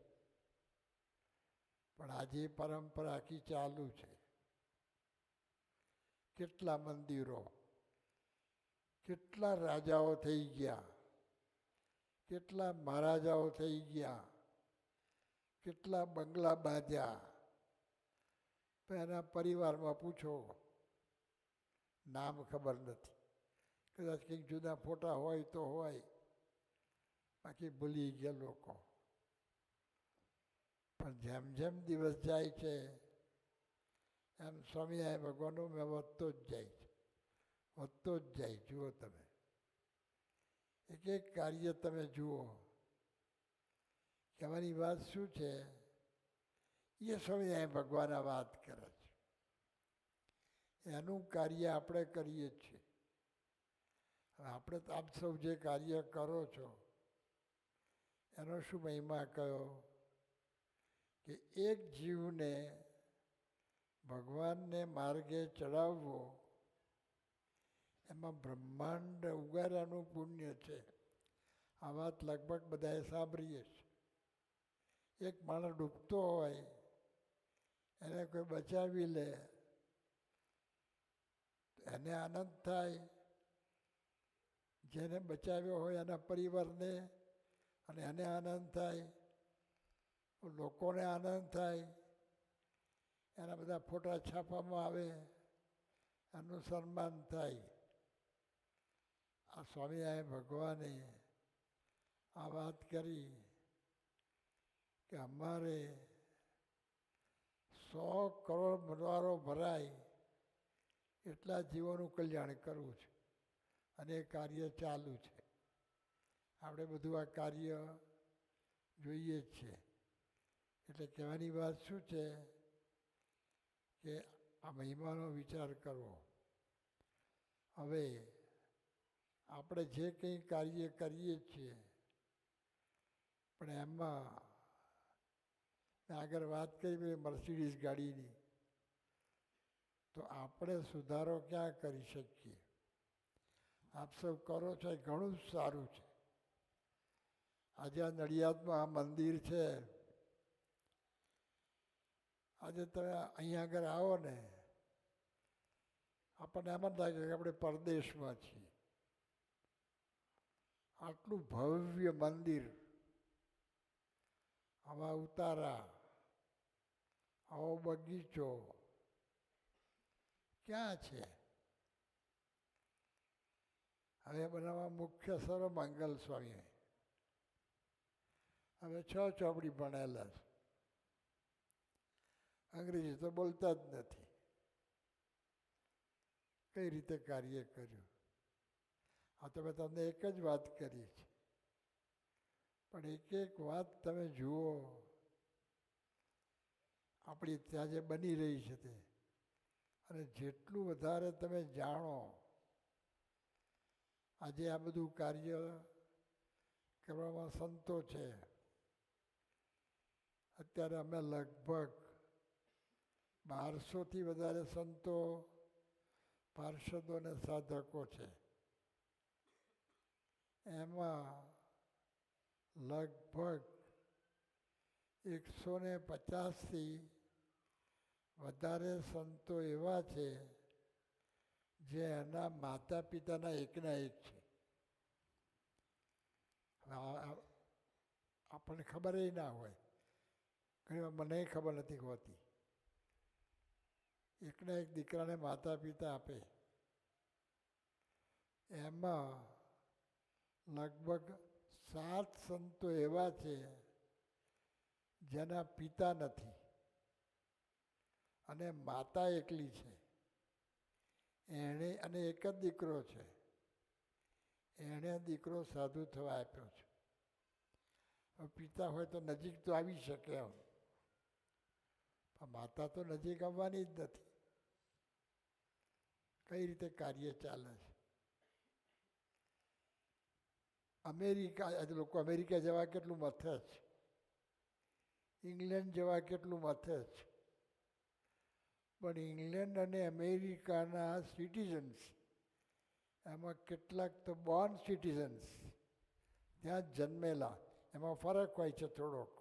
પણ આજે પરંપરા આખી ચાલુ છે. કેટલા મંદિરો, કેટલા રાજાઓ થઈ ગયા, કેટલા મહારાજાઓ થઈ ગયા, કેટલા બંગલા બાંધ્યા, પણ એના પરિવારમાં પૂછો નામ ખબર નથી. કદાચ કંઈક જુદા ફોટા હોય તો હોય, બાકી ભૂલી ગયા લોકો. પણ જેમ જેમ દિવસ જાય છે એમ સ્વામિનારાયણ ભગવાનનો મેં વધતો જ જાય છે, વધતો જ જાય. જુઓ તમે એક એક કાર્ય તમે જુઓ. કહેવાની વાત શું છે? એ સ્વામિનારાયણ ભગવાન આ વાત કરે છે, એનું કાર્ય આપણે કરીએ જ છીએ. હવે આપણે તો આપ સૌ જે કાર્ય કરો છો એનો શું મહિમા કયો? કે એક જીવને ભગવાનને માર્ગે ચડાવવો એમાં બ્રહ્માંડ ઉગારાનું પુણ્ય છે. આ વાત લગભગ બધાએ સાંભળીએ છે. એક માણસ ડૂબતો હોય એને કોઈ બચાવી લે એને આનંદ થાય, જેને બચાવ્યો હોય એના પરિવારને, અને એને આનંદ થાય, લોકોને આનંદ થાય, એના બધા ફોટા છાપવામાં આવે, એનું સન્માન થાય. આ સ્વામિનારાયણ ભગવાને આ વાત કરી કે અમારે 100 કરોડ મનવારો ભરાય એટલા જીવોનું કલ્યાણ કરવું છે, અને એ કાર્ય ચાલુ છે. આપણે બધું આ કાર્ય જોઈએ જ છે. એટલે કહેવાની વાત શું છે કે આ મહિમાનો વિચાર કરવો. હવે આપણે જે કંઈ કાર્ય કરીએ છીએ પણ એમાં મેં આગળ વાત કરી મર્સિડીઝ ગાડીની, તો આપણે સુધારો ક્યાં કરી શકીએ? આપ સૌ કરો છો એ ઘણું જ સારું છે. આજે આ નડિયાદમાં આ મંદિર છે, આજે તમે અહીંયા આગળ આવો ને આપણને એમ જ લાગે કે આપણે પરદેશમાં છીએ. આટલું ભવ્ય મંદિર, આવા ઉતારા, આવો બગીચો ક્યાં છે? હવે બનાવવા મુખ્ય સર્વમંગલ સ્વામી હવે 6 ચોપડી ભણેલા છે, અંગ્રેજી તો બોલતા જ નથી. કઈ રીતે કાર્ય કર્યું? આ તો મેં તમને એક જ વાત કરી છે, પણ એક એક વાત તમે જુઓ આપણી ત્યાં જે બની રહી છે તે, અને જેટલું વધારે તમે જાણો. આજે આ બધું કાર્ય કરવામાં સંતો છે. અત્યારે અમે લગભગ 1200થી વધારે સંતો, પાર્ષદો અને સાધકો છે. એમાં લગભગ 150થી વધારે સંતો એવા છે જે એના માતા પિતાના એકના એક છે. આપણને ખબર ના હોય, ઘણીવાર મને ખબર નથી હોતી. એકના એક દીકરાને માતા પિતા આપે, એમાં લગભગ 7 સંતો એવા છે જેના પિતા નથી અને માતા એકલી છે. એણે અને એક જ દીકરો છે. એણે દીકરો સાધુ થવા આપ્યો છે. હવે પિતા હોય તો નજીક તો આવી શકે એમ, પણ માતા તો નજીક આવવાની જ નથી. કઈ રીતે કાર્ય ચાલે છે? અમેરિકા, આજે લોકો અમેરિકા જવા કેટલું મથે છે, ઇંગ્લેન્ડ જવા કેટલું મથે છે, પણ ઇંગ્લેન્ડ અને અમેરિકાના સિટીઝન્સ, એમાં કેટલાક તો બોર્ન સિટીઝન્સ, ત્યાં જ જન્મેલા, એમાં ફરક હોય છે થોડોક.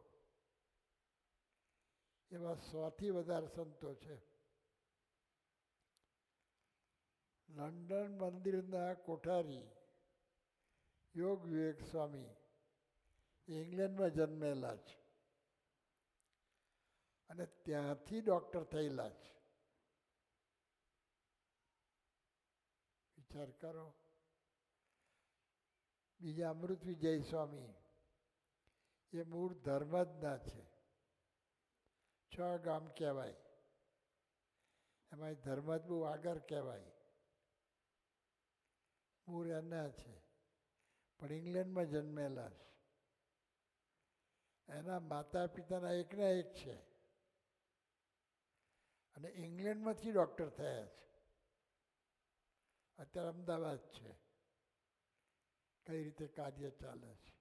એવા 100થી વધારે સંતો છે. લંડન મંદિરના કોઠારી યોગ વિવેક સ્વામી ઇંગ્લેન્ડમાં જન્મેલા છે અને ત્યાંથી ડૉક્ટર થયેલા છે. વિચાર કરો. બીજા અમૃત વિજય સ્વામી એ મૂળ ધર્મજના છે. 6 ગામ કહેવાય, એમાં ધર્મજ બહુ આગળ કહેવાય. મૂળ એના છે, પણ ઇંગ્લેન્ડમાં જન્મેલા છે. એના માતા પિતાના એકના એક છે અને ઇંગ્લેન્ડમાંથી ડૉક્ટર થયા છે. અત્યારે અમદાવાદ છે. કઈ રીતે કાર્ય ચાલે છે?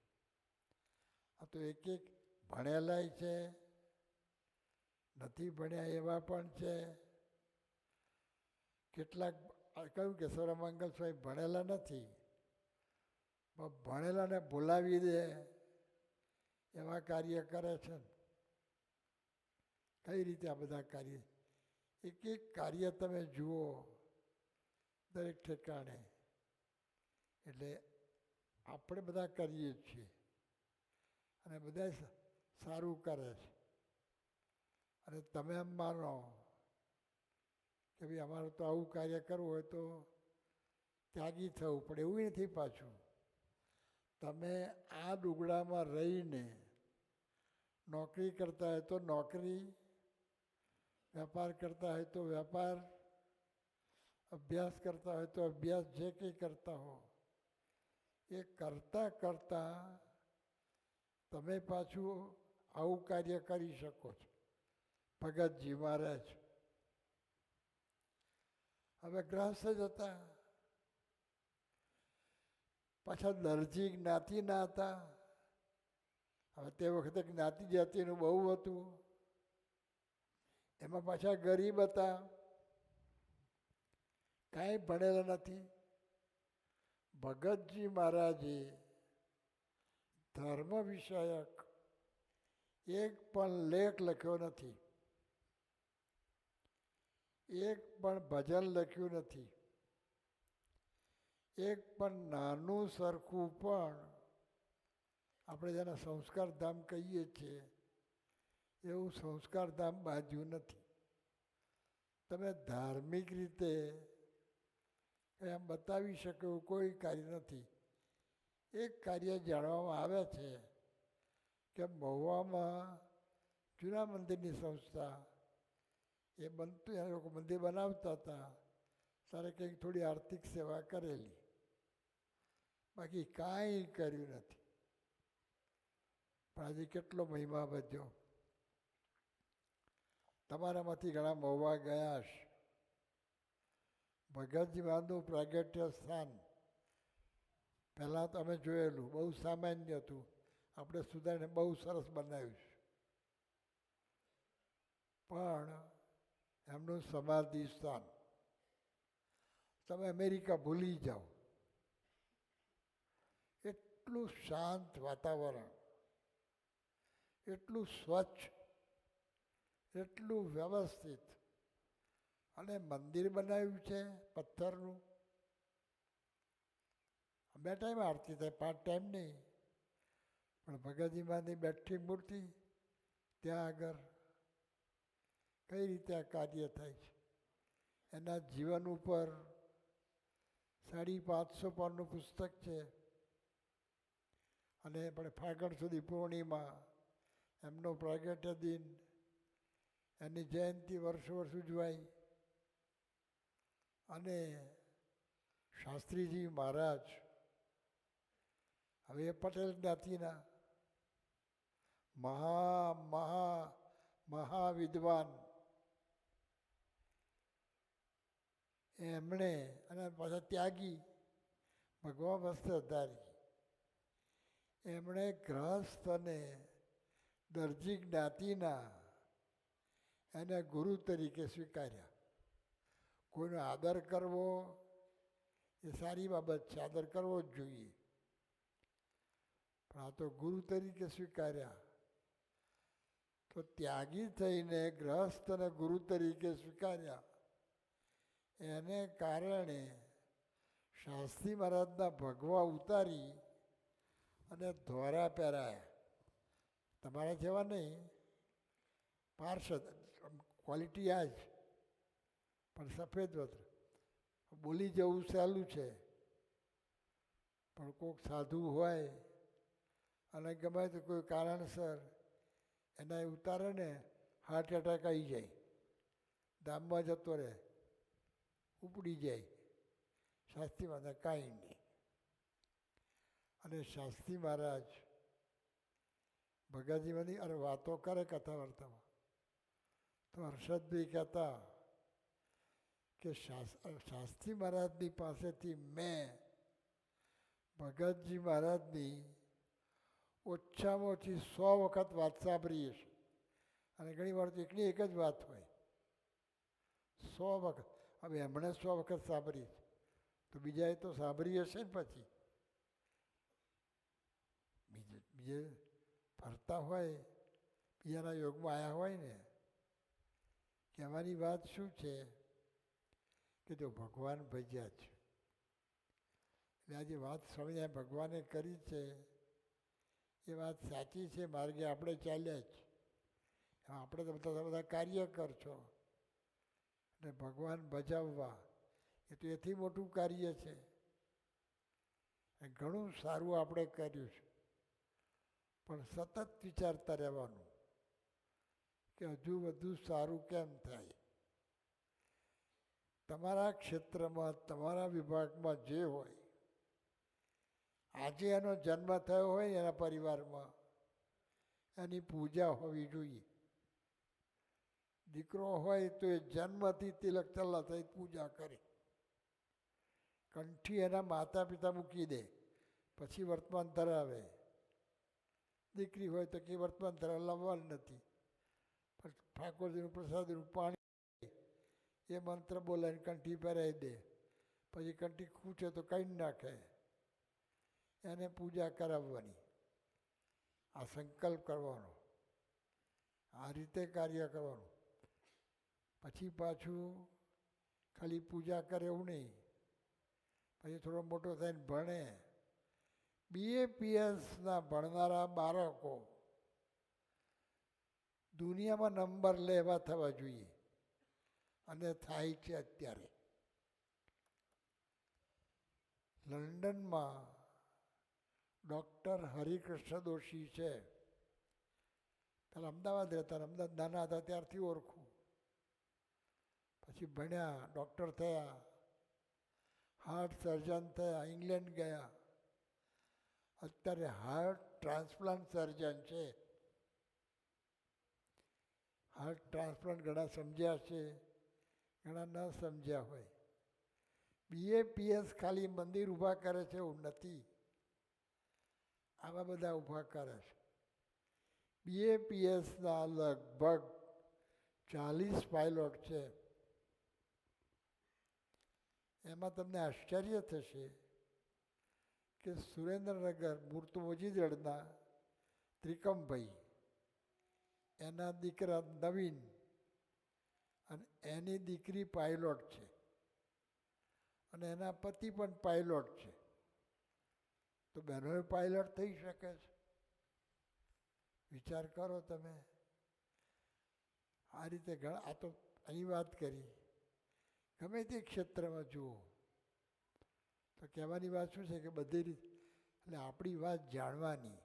આ તો એક એક ભણેલાય છે, નથી ભણ્યા એવા પણ છે. કેટલાક કહ્યું કે સૌરમંગલ સ્વામી ભણેલા નથી, પણ ભણેલાને ભૂલાવી દે એવા કાર્ય કરે છે. કઈ રીતે આ બધા કાર્ય, એક એક કાર્ય તમે જુઓ દરેક ઠેકાણે. એટલે આપણે બધા કરીએ જ છીએ અને બધા સારું કરે છે. અને તમે એમ માનો કે ભાઈ અમારે તો આવું કાર્ય કરવું હોય તો ત્યાગી થવું પડે, એવું નથી પાછું. તમે આ ડુગડામાં રહીને નોકરી કરતા હોય તો નોકરી, વેપાર કરતા હોય તો વેપાર, અભ્યાસ કરતા હોય તો અભ્યાસ, જે કંઈ કરતા હો એ કરતાં કરતાં તમે પાછું આવું કાર્ય કરી શકો છો. ભગતજી મહારાજ હવે ગ્રહસ્થ જ હતા, પાછા દરજી જ્ઞાતિના હતા. હવે તે વખતે જ્ઞાતિ જાતિનું બહુ હતું, એમાં પાછા ગરીબ હતા, કાંઈ ભણેલા નથી. ભગતજી મહારાજે ધર્મ વિષયક એક પણ લેખ લખ્યો નથી, એક પણ ભજન લખ્યું નથી, એક પણ નાનું સરખું પણ આપણે જેને સંસ્કારધામ કહીએ છીએ એવું સંસ્કારધામ બાંધ્યું નથી. તમે ધાર્મિક રીતે એમ બતાવી શકે એવું કોઈ કાર્ય નથી. એક કાર્ય જાણવામાં આવે છે કે મહુવામાં જૂના મંદિરની સંસ્થા એ બનતું, એ લોકો મંદિર બનાવતા હતા ત્યારે કંઈક થોડી આર્થિક સેવા કરેલી, બાકી કાંઈ કર્યું નથી. પણ આજે કેટલો મહિમા વધ્યો. તમારામાંથી ઘણા મહુવા ગયા હશે. ભગતજી મહારાજનું પ્રાગટ્ય સ્થાન પહેલાં તો અમે જોયેલું, બહુ સામાન્ય હતું. આપણે સુધારીને બહુ સરસ બનાવ્યું છે. પણ એમનું સમાધિ સ્થાન તમે અમેરિકા ભૂલી જાઓ, એટલું શાંત વાતાવરણ, એટલું સ્વચ્છ, એટલું વ્યવસ્થિત. અને મંદિર બનાવ્યું છે પથ્થરનું. 2 ટાઈમ આરતી થાય, 5 ટાઈમ નહીં. પણ ભગતજી મહારાજની બેઠી મૂર્તિ ત્યાં આગળ કઈ રીતે આ કાર્ય થાય છે. એના જીવન ઉપર 550 પાનનું પુસ્તક છે. અને પણ ફાગણ સુધી પૂર્ણિમા, એમનો પ્રાગટ્ય દિન, એની જયંતિ વર્ષ ઉજવાય. અને શાસ્ત્રીજી મહારાજ હવે એ પટેલ જ્ઞાતિના મહાવિદ્વાન, એમણે અને પાછા ત્યાગી, ભગવાન વસ્ત્રધારી, એમણે ગ્રહસ્થ અને દરજી જ્ઞાતિના એને ગુરુ તરીકે સ્વીકાર્યા. કોઈનો આદર કરવો એ સારી બાબત છે, આદર કરવો જ જોઈએ. પણ આ તો ગુરુ તરીકે સ્વીકાર્યા. તો ત્યાગી થઈને ગ્રહસ્થ અને ગુરુ તરીકે સ્વીકાર્યા. એને કારણે શાસ્ત્રી મહારાજના ભગવા ઉતારી અને ધોરા પહેરાયા. તમારા જેવા નહીં, પાર્ષદ, ક્વોલિટી આ જ, પણ સફેદ વસ્ત્ર. બોલી જવું સહેલું છે, પણ કોઈક સાધુ હોય અને ગમે તે કોઈ કારણસર એના ઉતારે ને હાર્ટ એટેક આવી જાય, ધામમાં જતો રહે, ઉપડી જાય. શાસ્ત્રી મહારાજ કાંઈ નહીં. અને શાસ્ત્રી મહારાજ ભગતજીમાંની અરે વાતો કરે કથા વાર્તામાં, તો હર્ષદભાઈ કહેતા કે શાસ્ત્રી મહારાજની પાસેથી મેં ભગતજી મહારાજની ઓછામાં ઓછી 100 વખત વાત સાંભળી છે. અને ઘણી વાર તો એકની એક જ વાત હોય, 100 વખત. હવે એમણે 100 વખત સાંભળી તો બીજાએ તો સાંભળી હશે ને. પછી બીજે ફરતા હોય, બીજાના યોગમાં આવ્યા હોય ને, કહેવાની વાત શું છે કે જો ભગવાન ભજ્યા છે. એટલે આ જે વાત સ્વામિનારાયણ ભગવાને કરી છે એ વાત સાચી છે. માર્ગે આપણે ચાલ્યા જ. આપણે તો બધા કાર્ય કરશો અને ભગવાન ભજાવવા એ તો એથી મોટું કાર્ય છે. ઘણું સારું આપણે કર્યું છે, પણ સતત વિચારતા રહેવાનું કે હજુ વધુ સારું કેમ થાય. તમારા ક્ષેત્રમાં, તમારા વિભાગમાં જે હોય, આજે એનો જન્મ થયો હોય એના પરિવારમાં, એની પૂજા હોવી જોઈએ. દીકરો હોય તો એ જન્મથી તિલક ચલ્લા થઈ પૂજા કરે, કંઠી એના માતા પિતા મૂકી દે, પછી વર્તમાન ધરાવે. દીકરી હોય તો કે વર્તમાન ધરાવ લાવવાનું નથી, પણ ઠાકોરજીનું પ્રસાદનું પાણી એ મંત્ર બોલાવીને કંઠી પહેરાવી દે, પછી કંઠી ખૂંચે તો કાઢી નાખે. એને પૂજા કરાવવાની, આ સંકલ્પ કરવાનો, આ રીતે કાર્ય કરવાનું. પછી પાછું ખાલી પૂજા કરે એવું નહીં, પછી થોડો મોટો થઈને ભણે. BAPSના ભણનારા બાળકો દુનિયામાં નંબર લેવા થવા જોઈએ, અને થાય છે. અત્યારે લંડનમાં ડૉક્ટર હરિકૃષ્ણ દોશી છે, પહેલાં અમદાવાદ રહેતા, અમદાવાદ નાના હતા ત્યારથી ઓળખું. પછી ભણ્યા, ડૉક્ટર થયા, હાર્ટ સર્જન થયા, ઇંગ્લેન્ડ ગયા, અત્યારે હાર્ટ ટ્રાન્સપ્લાન્ટ સર્જન છે. હાર્ટ ટ્રાન્સપ્લાન્ટ ઘણા સમજ્યા છે, ઘણા ન સમજ્યા હોય. BAPS ખાલી મંદિર ઊભા કરે છે એવું નથી, આવા બધા ઊભા કરે છે. BAPSના લગભગ 40 પાયલોટ છે. એમાં તમને આશ્ચર્ય થશે કે સુરેન્દ્રનગર મૂર્ત મોજીદળના ત્રિકમભાઈ, એના દીકરા નવીન અને એની દીકરી પાયલોટ છે, અને એના પતિ પણ પાયલોટ છે. તો બહેનોએ પાયલોટ થઈ શકે છે? વિચાર કરો તમે. આ રીતે ઘણા, આ તો અહીં વાત કરી, ગમે તે ક્ષેત્રમાં જુઓ તો કહેવાની વાત શું છે કે બધી રીતે, એટલે આપણી વાત જાણવાની.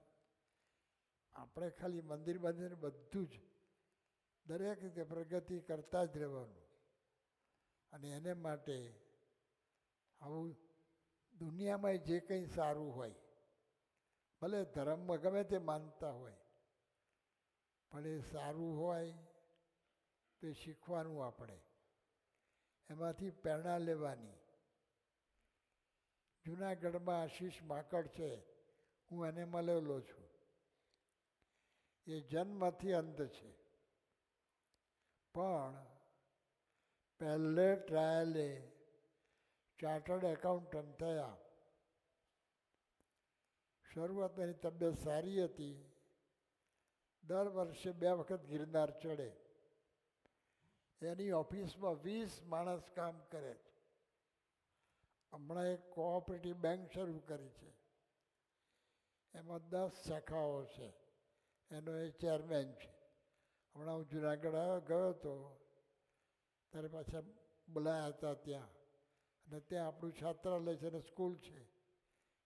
આપણે ખાલી મંદિર બાંધીને બધું જ દરેક રીતે પ્રગતિ કરતા જ રહેવાનું. અને એને માટે આવું દુનિયામાં જે કંઈ સારું હોય, ભલે ધર્મમાં ગમે તે માનતા હોય, પણ એ સારું હોય તો એ શીખવાનું. આપણે એમાંથી પ્રેરણા લેવાની. જૂનાગઢમાં આશીષ માકડ છે, હું એને મળેલો છું. એ જન્મથી અંધ છે, પણ પહેલે ટ્રાયલે ચાર્ટર્ડ એકાઉન્ટન્ટ થયા. શરૂઆતમાં એની તબિયત સારી હતી, દર વર્ષે 2 વખત ગિરનાર ચડે. એની ઓફિસમાં 20 માણસ કામ કરે છે. હમણાં એક કોઓપરેટિવ બેંક શરૂ કરી છે, એમાં 10 શાખાઓ છે, એનો એ ચેરમેન છે. હમણાં હું જુનાગઢ ગયો હતો ત્યારે પાછા બોલાયા હતા ત્યાં, અને ત્યાં આપણું છાત્રાલય છે અને સ્કૂલ છે,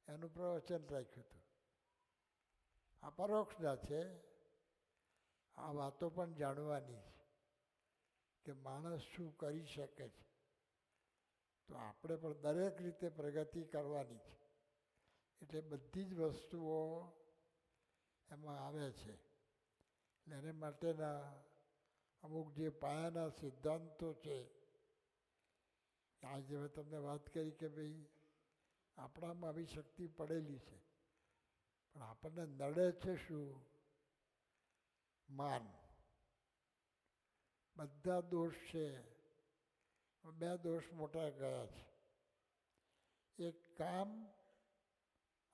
એનું પ્રવચન રાખ્યું હતું. આ પરોક્ષના છે. આ વાતો પણ જાણવાની છે કે માણસ શું કરી શકે છે. તો આપણે પણ દરેક રીતે પ્રગતિ કરવાની છે. એટલે બધી જ વસ્તુઓ એમાં આવે છે. એટલે એને માટેના અમુક જે પાયાના સિદ્ધાંતો છે, આજે મેં તમને વાત કરી કે ભાઈ આપણામાં આવી શક્તિ પડેલી છે, પણ આપણને નડે છે શું? માન. બધા દોષ છે, બે દોષ મોટા ગયા છે. એક કામ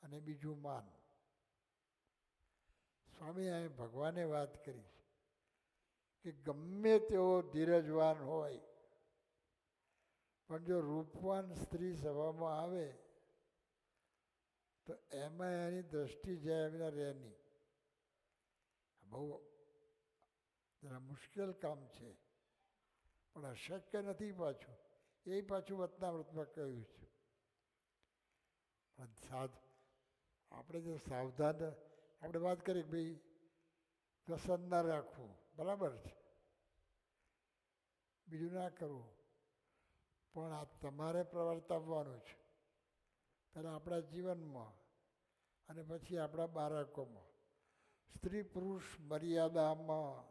અને બીજું માન. સ્વામિનારાયણ ભગવાને વાત કરી કે ગમે તેવો ધીરજવાન હોય પણ જો રૂપવાન સ્ત્રી સભામાં આવે તો એમાં એની દ્રષ્ટિ જાય એમના રહે નહીં. બહુ જરા મુશ્કેલ કામ છે પણ અશક્ય નથી પાછું. એ પાછું વચનામૃતમાં કહ્યું છે. પણ આપણે જો સાવધાન આપણે વાત કરીએ કે ભાઈ વ્યસન ના રાખવું, બરાબર છે, બીજું ના કરવું, પણ આ તમારે પ્રવર્તાવવાનું છે. પહેલાં આપણા જીવનમાં અને પછી આપણા બાળકોમાં. સ્ત્રી પુરુષ મર્યાદામાં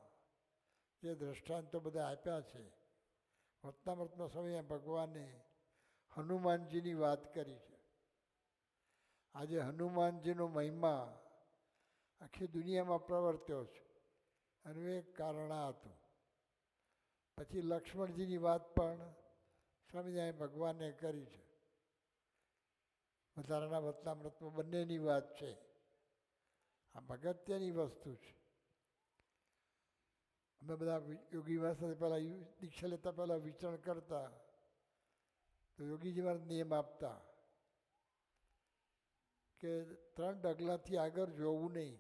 જે દ્રષ્ટાંતો બધા આપ્યા છે. વચનામૃતમાં સ્વામી ભગવાને હનુમાનજીની વાત કરી છે. આજે હનુમાનજીનો મહિમા આખી દુનિયામાં પ્રવર્ત્યો છે. એનું એક કારણ આ હતું. પછી લક્ષ્મણજીની વાત પણ સ્વામિનારાયણ ભગવાને કરી છે. વધારાના વચનામૃતમાં બંનેની વાત છે. આ અગત્યની વસ્તુ છે. અમે બધા યોગીમાં સાથે પહેલાં દીક્ષા લેતા પહેલાં વિચરણ કરતા તો યોગીજી મારા નિયમ આપતા કે 3 ડગલાથી આગળ જોવું નહીં,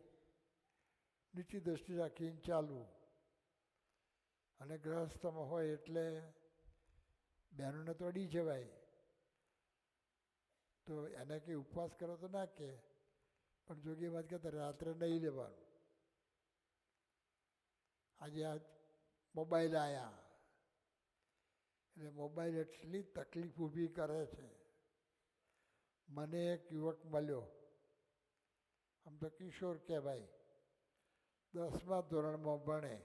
નીચી દ્રષ્ટિ રાખીને ચાલવું. અને ગ્રહસ્થમાં હોય એટલે બહેનોને તો અડી જવાય, તો એને કંઈ ઉપવાસ કરો તો ના કે, પણ જોગી વાત કહેતા રાત્રે નહીં લેવાનું. આજે આ મોબાઈલ આવ્યા એટલે મોબાઈલ એટલી તકલીફ ઊભી કરે છે. મને એક યુવક મળ્યો, આમ તો કિશોર કહેવાય, 10મા ધોરણમાં ભણે,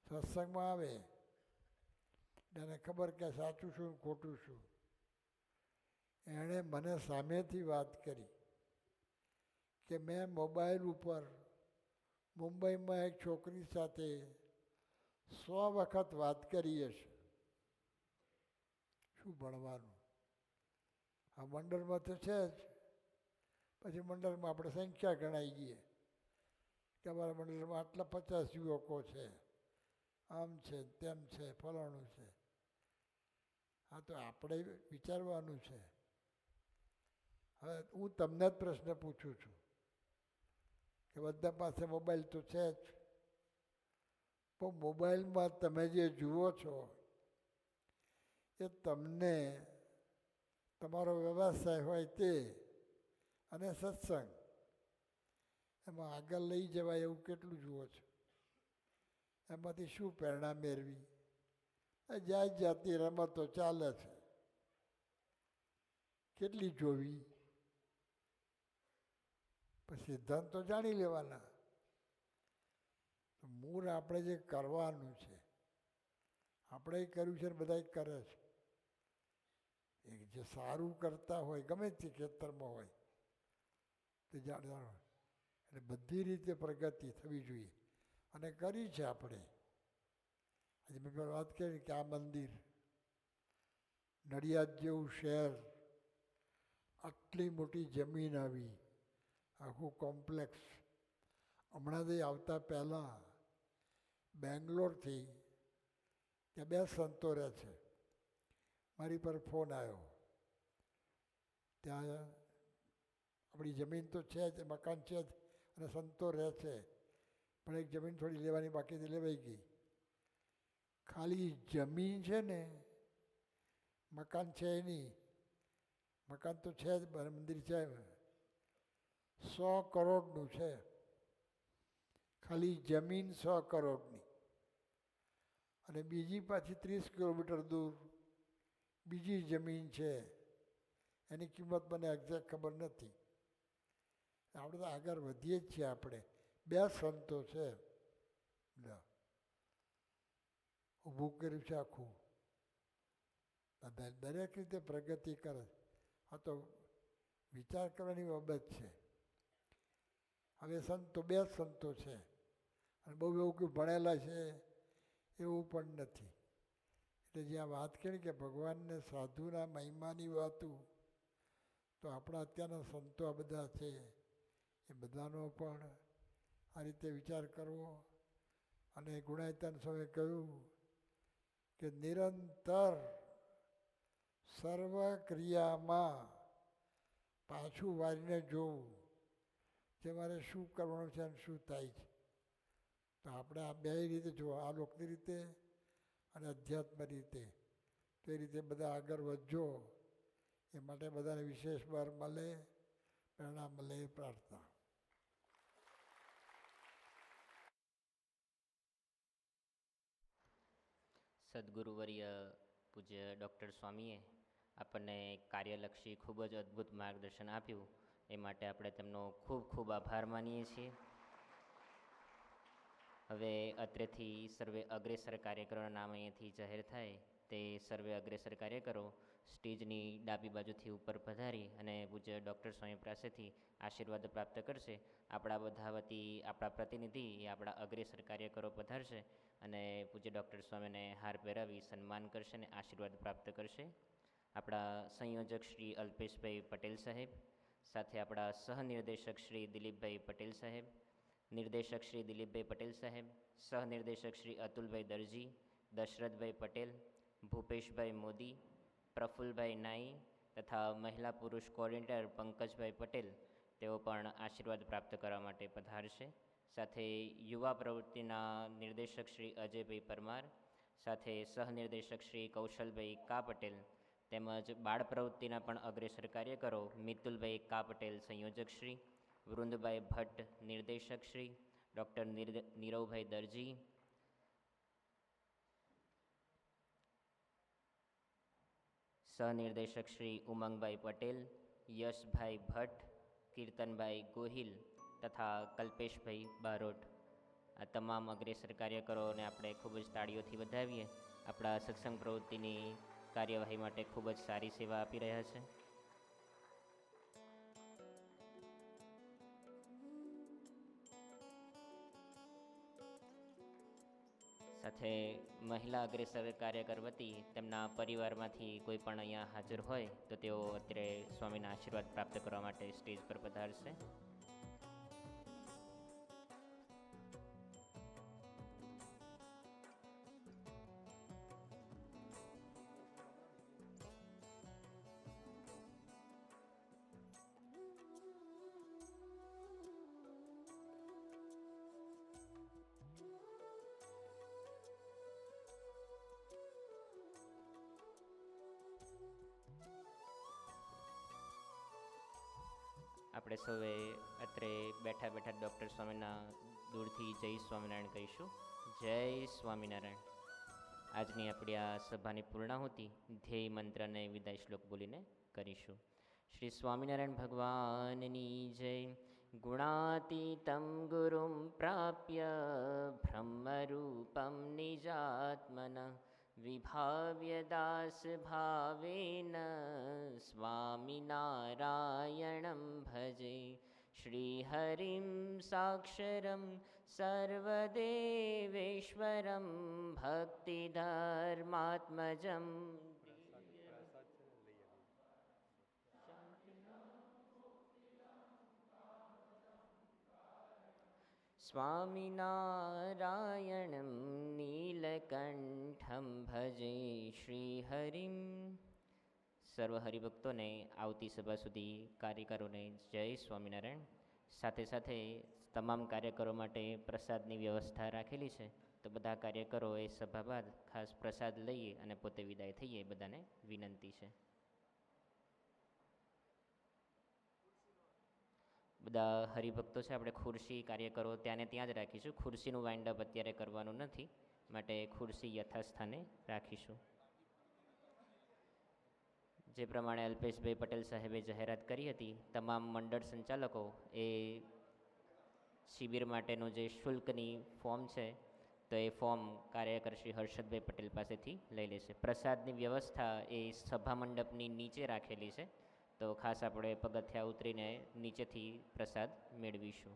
સત્સંગમાં આવે, એને ખબર કે સાચું શું ખોટું શું. એણે મને સામેથી વાત કરી કે મેં મોબાઈલ ઉપર મુંબઈમાં એક છોકરી સાથે 100 વખત વાત કરી હશે. શું ભણવાનું? આ મંડળમાં તો છે જ. પછી મંડળમાં આપણે સંખ્યા ગણાઈ ગઈએ કે અમારા મંડળમાં આટલા 50 યુવકો છે, આમ છે, તેમ છે, ફલાણું છે. હા, તો આપણે વિચારવાનું છે. હવે હું તમને જ પ્રશ્ન પૂછું છું કે બધા પાસે મોબાઈલ તો છે જ, પણ મોબાઈલમાં તમે જે જુઓ છો એ તમને તમારો વ્યવસાય હોય તે અને સત્સંગ એમાં આગળ લઈ જવાય એવું કેટલું જુઓ છો? એમાંથી શું પ્રેરણા મેળવી? જાત જાતની રમતો ચાલે છે, કેટલી જોવી? પછી સિદ્ધાંતો જાણી લેવાના. મૂળ આપણે જે કરવાનું છે, આપણે કર્યું છે ને બધા કરે છે. એ જે સારું કરતા હોય ગમે તે ખેતરમાં હોય તે જાણો, એટલે બધી રીતે પ્રગતિ થવી જોઈએ અને કરી છે આપણે. આજે મેં વાત કરી કે આ મંદિર, નડિયાદ જેવું શહેર, આટલી મોટી જમીન આવી, આખું કોમ્પ્લેક્સ. હમણાં જ આવતા પહેલાં બેંગ્લોરથી ત્યાં 2 સંતો રહે છે. મારી પર ફોન આવ્યો, ત્યાં આપણી જમીન તો છે જ, મકાન છે જ અને સંતો રહે છે, પણ એક જમીન થોડી લેવાની બાકીથી લેવાઈ ગઈ. ખાલી જમીન છે ને, મકાન છે નહીં. મકાન તો છે જ, મંદિર છે, 100 કરોડનું છે. ખાલી જમીન 100 કરોડની. અને બીજી પાછી 30 કિલોમીટર દૂર બીજી જમીન છે, એની કિંમત મને એક્ઝેક્ટ ખબર નથી. આપણે તો આગળ વધીએ જ છીએ. આપણે 2 સંતો છે, ઊભું કર્યું છે આખું. દરેક રીતે પ્રગતિ કરે. આ તો વિચાર કરવાની બાબત છે. હવે સંતો 2 સંતો છે અને બહુ એવું કે ભણેલા છે એવું પણ નથી. એટલે જ્યાં વાત કરી કે ભગવાનને સાધુના મહિમાની વાતું, તો આપણા અત્યારના સંતો આ બધા છે એ બધાનો પણ આ રીતે વિચાર કરવો. અને ગુણાયતન સ્વામીએ કહ્યું કે નિરંતર સર્વ ક્રિયામાં પાછું વારીને જોવું કે મારે શું કરવાનું છે અને શું થાય છે. તો આપણે આ બે રીતે જોવા, આ લોકની રીતે અને અધ્યાત્મ રીતે, તો એ રીતે બધા આગળ વધજો. એ માટે બધાને વિશેષ બળ મળે, પ્રેરણા મળે એ પ્રાર્થના. સદગુરુવર્ય પૂજ્ય ડૉક્ટર સ્વામીએ આપણને કાર્યલક્ષી ખૂબ જ અદ્ભુત માર્ગદર્શન આપ્યું, એ માટે આપણે તેમનો ખૂબ ખૂબ આભાર માનીએ છીએ. હવે અત્રેથી સર્વે અગ્રેસર કાર્યકરોના નામ અહીંયાથી જાહેર થાય તે સર્વે અગ્રેસર કાર્યકરો સ્ટેજની ડાબી બાજુથી ઉપર પધારી અને પૂજ્ય ડૉક્ટર સ્વામી પાસેથી આશીર્વાદ પ્રાપ્ત કરશે. આપણા બધા વતી આપણા પ્રતિનિધિ એ આપણા અગ્રેસર કાર્યકરો પધારશે અને પૂજ્ય ડૉક્ટર સ્વામીને હાર પહેરાવી સન્માન કરશે અને આશીર્વાદ પ્રાપ્ત કરશે. આપણા સંયોજક શ્રી અલ્પેશભાઈ પટેલ સાહેબ, સાથે આપણા સહનિર્દેશક શ્રી દિલીપભાઈ પટેલ સાહેબ, નિર્દેશક શ્રી દિલીપભાઈ પટેલ સાહેબ, સહનિર્દેશક શ્રી અતુલભાઈ દરજી, દશરથભાઈ પટેલ, ભૂપેશભાઈ મોદી, પ્રફુલભાઈ નાઈ તથા મહિલા પુરુષ કોઓર્ડિનેટર પંકજભાઈ પટેલ, તેઓ પણ આશીર્વાદ પ્રાપ્ત કરવા માટે પધારશે. સાથે યુવા પ્રવૃત્તિના નિર્દેશક શ્રી અજયભાઈ પરમાર, સાથે સહનિર્દેશક શ્રી કૌશલભાઈ કા પટેલ, તેમજ બાળ પ્રવૃત્તિના પણ અગ્રેસર કાર્યકરો મિતુલભાઈ કા પટેલ સંયોજક શ્રી, વૃંદભાઈ ભટ્ટ નિર્દેશક શ્રી, ડૉક્ટર નીરવભાઈ દરજી, સહનિર્દેશક શ્રી ઉમંગભાઈ પટેલ, યશભાઈ ભટ્ટ, કીર્તનભાઈ ગોહિલ તથા કલ્પેશભાઈ બારોટ, આ તમામ અગ્રેસર કાર્યકરોને આપણે ખૂબ જ તાળીઓથી વધાવીએ. આપણા સત્સંગ પ્રવૃત્તિની કાર્યવાહી માટે ખૂબ જ સારી સેવા આપી રહ્યા છે. સાથે મહિલા અગ્રેસર કાર્યકર વતી તેમના પરિવારમાંથી કોઈ પણ અહીંયા હાજર હોય તો તેઓ અત્યારે સ્વામીના આશીર્વાદ પ્રાપ્ત કરવા માટે સ્ટેજ પર પધારશે. આપણે સૌએ અત્રે બેઠા બેઠા ડૉક્ટર સ્વામીના દૂરથી જય સ્વામિનારાયણ કહીશું. જય સ્વામિનારાયણ. આજની આપણી આ સભાની પૂર્ણાહુતિ ધ્યેય મંત્ર અને વિદાય શ્લોક બોલીને કરીશું. શ્રી સ્વામિનારાયણ ભગવાનની જય. ગુણાતીતમ ગુરુમ પ્રાપ્ય બ્રહ્મરૂપમ નિજાત્મન વિભાવ્ય દાસ ભાવેન સ્વામિનારાયણં ભજે. શ્રીહરિમ સાક્ષરમ સર્વદેવેશ્વરમ ભક્તિધર્માત્મજમ સ્વામિનારાયણં નીલકંઠં ભજે. શ્રીહરિમ. સર્વ હરિભક્તોને આવતી સભા સુધી કાર્યકરોને જય સ્વામિનારાયણ. સાથે સાથે તમામ કાર્યકરો માટે પ્રસાદની વ્યવસ્થા રાખેલી છે, તો બધા કાર્યકરો એ સભા બાદ ખાસ પ્રસાદ લઈએ અને પોતે વિદાય થઈએ, બધાને વિનંતી છે. બધા હરિભક્તો છે, આપણે ખુરશી કાર્યકરો ત્યાં ને ત્યાં જ રાખીશું. ખુરશીનું વાઇન્ડ અપ અત્યારે કરવાનું નથી, માટે ખુરશી યથાસ્થાને રાખીશું. જે પ્રમાણે અલ્પેશભાઈ પટેલ સાહેબે જાહેરાત કરી હતી, તમામ મંડળ સંચાલકો એ શિબિર માટેનું જે શુલ્કની ફોર્મ છે, તો એ ફોર્મ કાર્યકર શ્રી હર્ષદભાઈ પટેલ પાસેથી લઈ લેશે. પ્રસાદની વ્યવસ્થા એ સભા મંડપની નીચે રાખેલી છે, તો ખાસ આપણે પગથિયા ઉતરીને નીચેથી પ્રસાદ મેળવીશું.